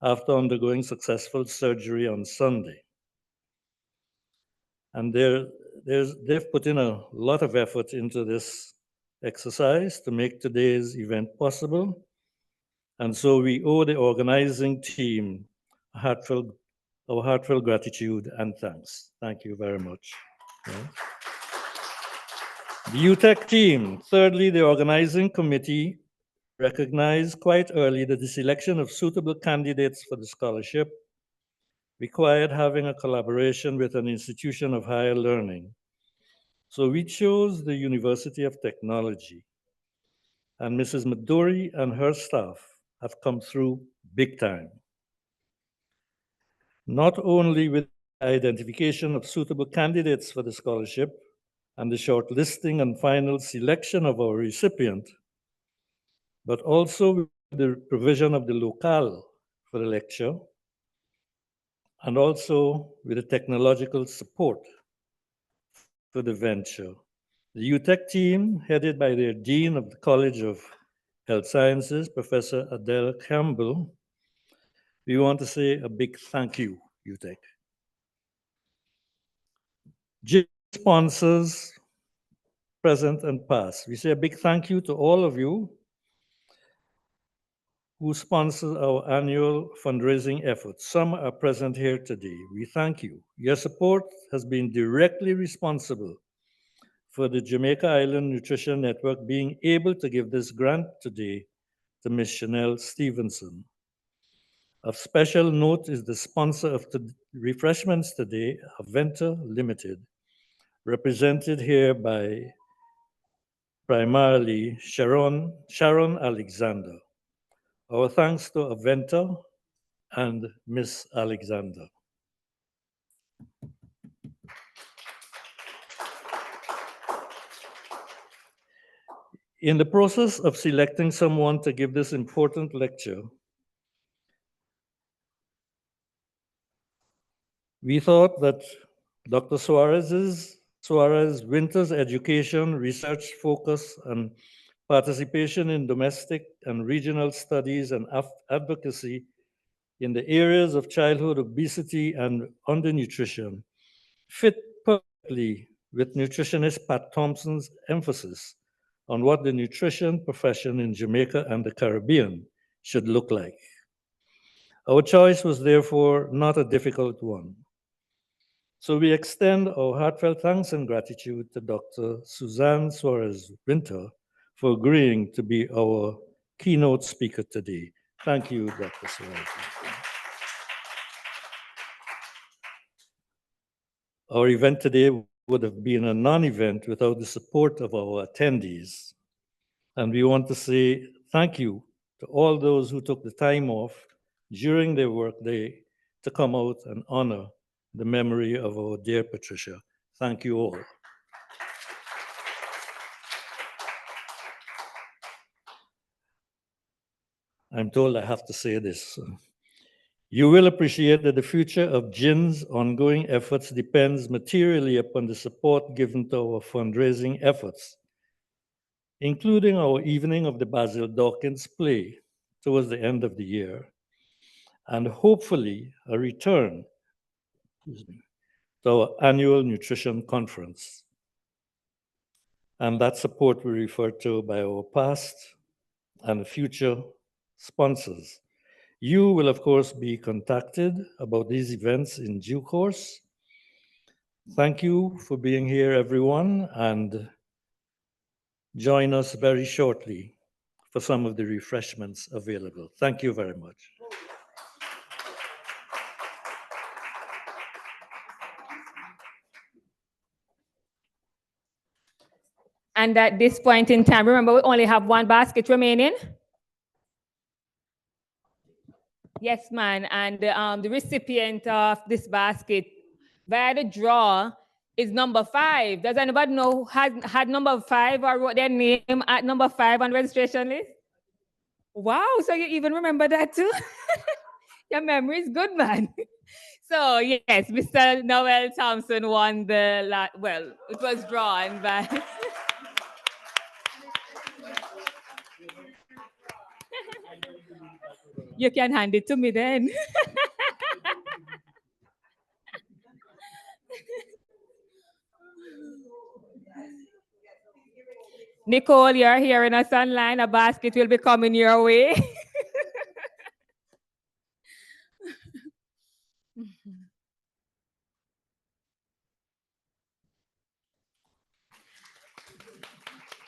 Speaker 9: after undergoing successful surgery on Sunday. And they've put in a lot of effort into this exercise to make today's event possible. And so we owe the organizing team our heartfelt gratitude and thanks. Thank you very much. Yeah. The UTEC team, thirdly, the organizing committee recognized quite early that the selection of suitable candidates for the scholarship required having a collaboration with an institution of higher learning. So we chose the University of Technology, and Mrs. Maduri and her staff have come through big time. Not only with the identification of suitable candidates for the scholarship and the shortlisting and final selection of our recipient, but also with the provision of the locale for the lecture, and also with the technological support for the venture. The UTEC team, headed by their Dean of the College of Health Sciences, Professor Adele Campbell, we want to say a big thank you, UTEC. Sponsors, present and past. We say a big thank you to all of you who sponsor our annual fundraising efforts. Some are present here today. We thank you. Your support has been directly responsible for the Jamaica Island Nutrition Network being able to give this grant today to Ms. Chanel Stevenson. Of special note is the sponsor of the refreshments today, Aventa Limited, represented here by primarily Sharon Alexander. Our thanks to Aventa and Miss Alexander. In the process of selecting someone to give this important lecture, we thought that Dr. Soares Wynter's education, research focus, and participation in domestic and regional studies and advocacy in the areas of childhood obesity and undernutrition fit perfectly with nutritionist Pat Thompson's emphasis on what the nutrition profession in Jamaica and the Caribbean should look like. Our choice was therefore not a difficult one. So we extend our heartfelt thanks and gratitude to Dr. Suzanne Soares Wynter for agreeing to be our keynote speaker today. Thank you, Dr. Soares. Our event today would have been a non-event without the support of our attendees. And we want to say thank you to all those who took the time off during their workday to come out and honor the memory of our dear Patricia. Thank you all. I'm told I have to say this. You will appreciate that the future of GIN's ongoing efforts depends materially upon the support given to our fundraising efforts, including our evening of the Basil Dawkins play towards the end of the year, and hopefully a return to our annual nutrition conference. And that support we refer to by our past and future sponsors. You will, of course, be contacted about these events in due course. Thank you for being here, everyone, and join us very shortly for some of the refreshments available. Thank you very much.
Speaker 1: And at this point in time, remember, we only have one basket remaining. Yes, ma'am. And the recipient of this basket via the draw is number 5. Does anybody know who had number 5 or wrote their name at number 5 on registration list? Wow, so you even remember that too? Your memory is good, man. So yes, Mr. Noel Thompson won the well, it was drawn by you can hand it to me then. Nicole, you're hearing us online. A basket will be coming your way.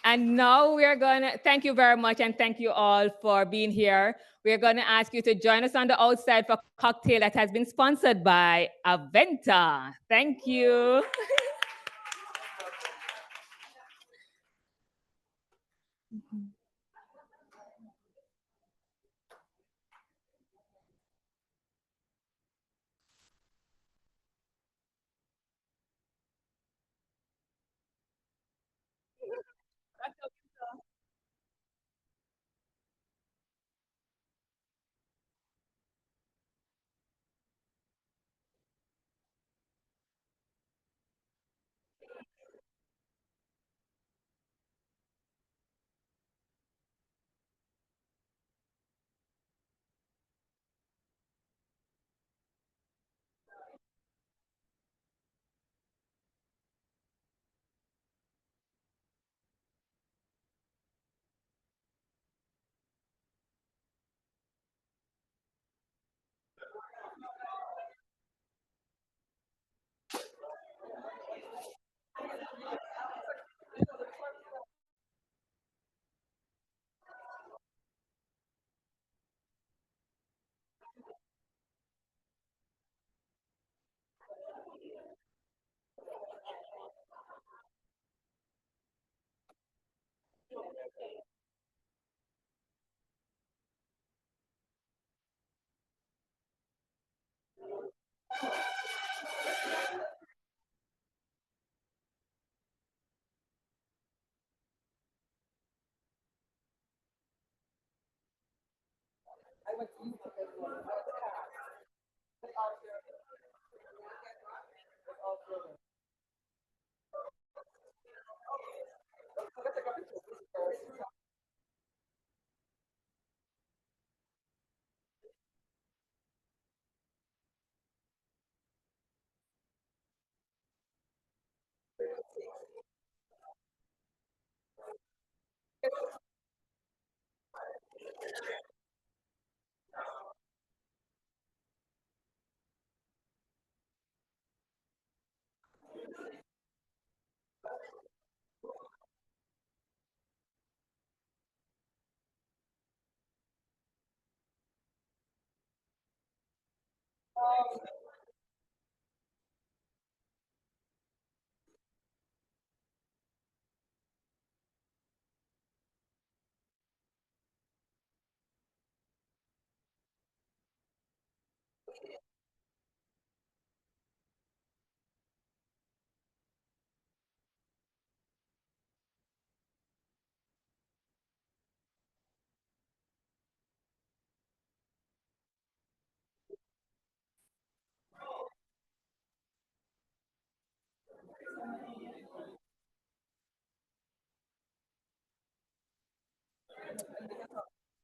Speaker 1: And now we are gonna, thank you very much and thank you all for being here. We're gonna ask you to join us on the outside for cocktail that has been sponsored by Aventa. Thank you.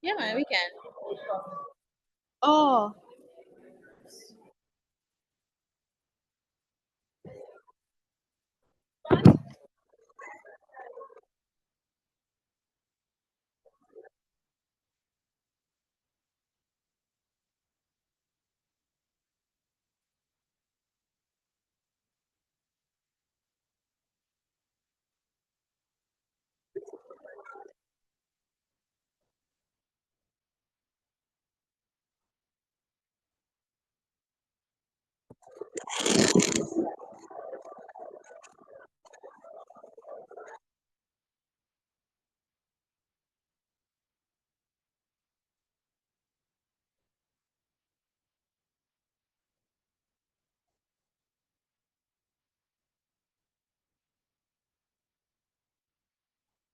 Speaker 7: Yeah, man, we can. Oh.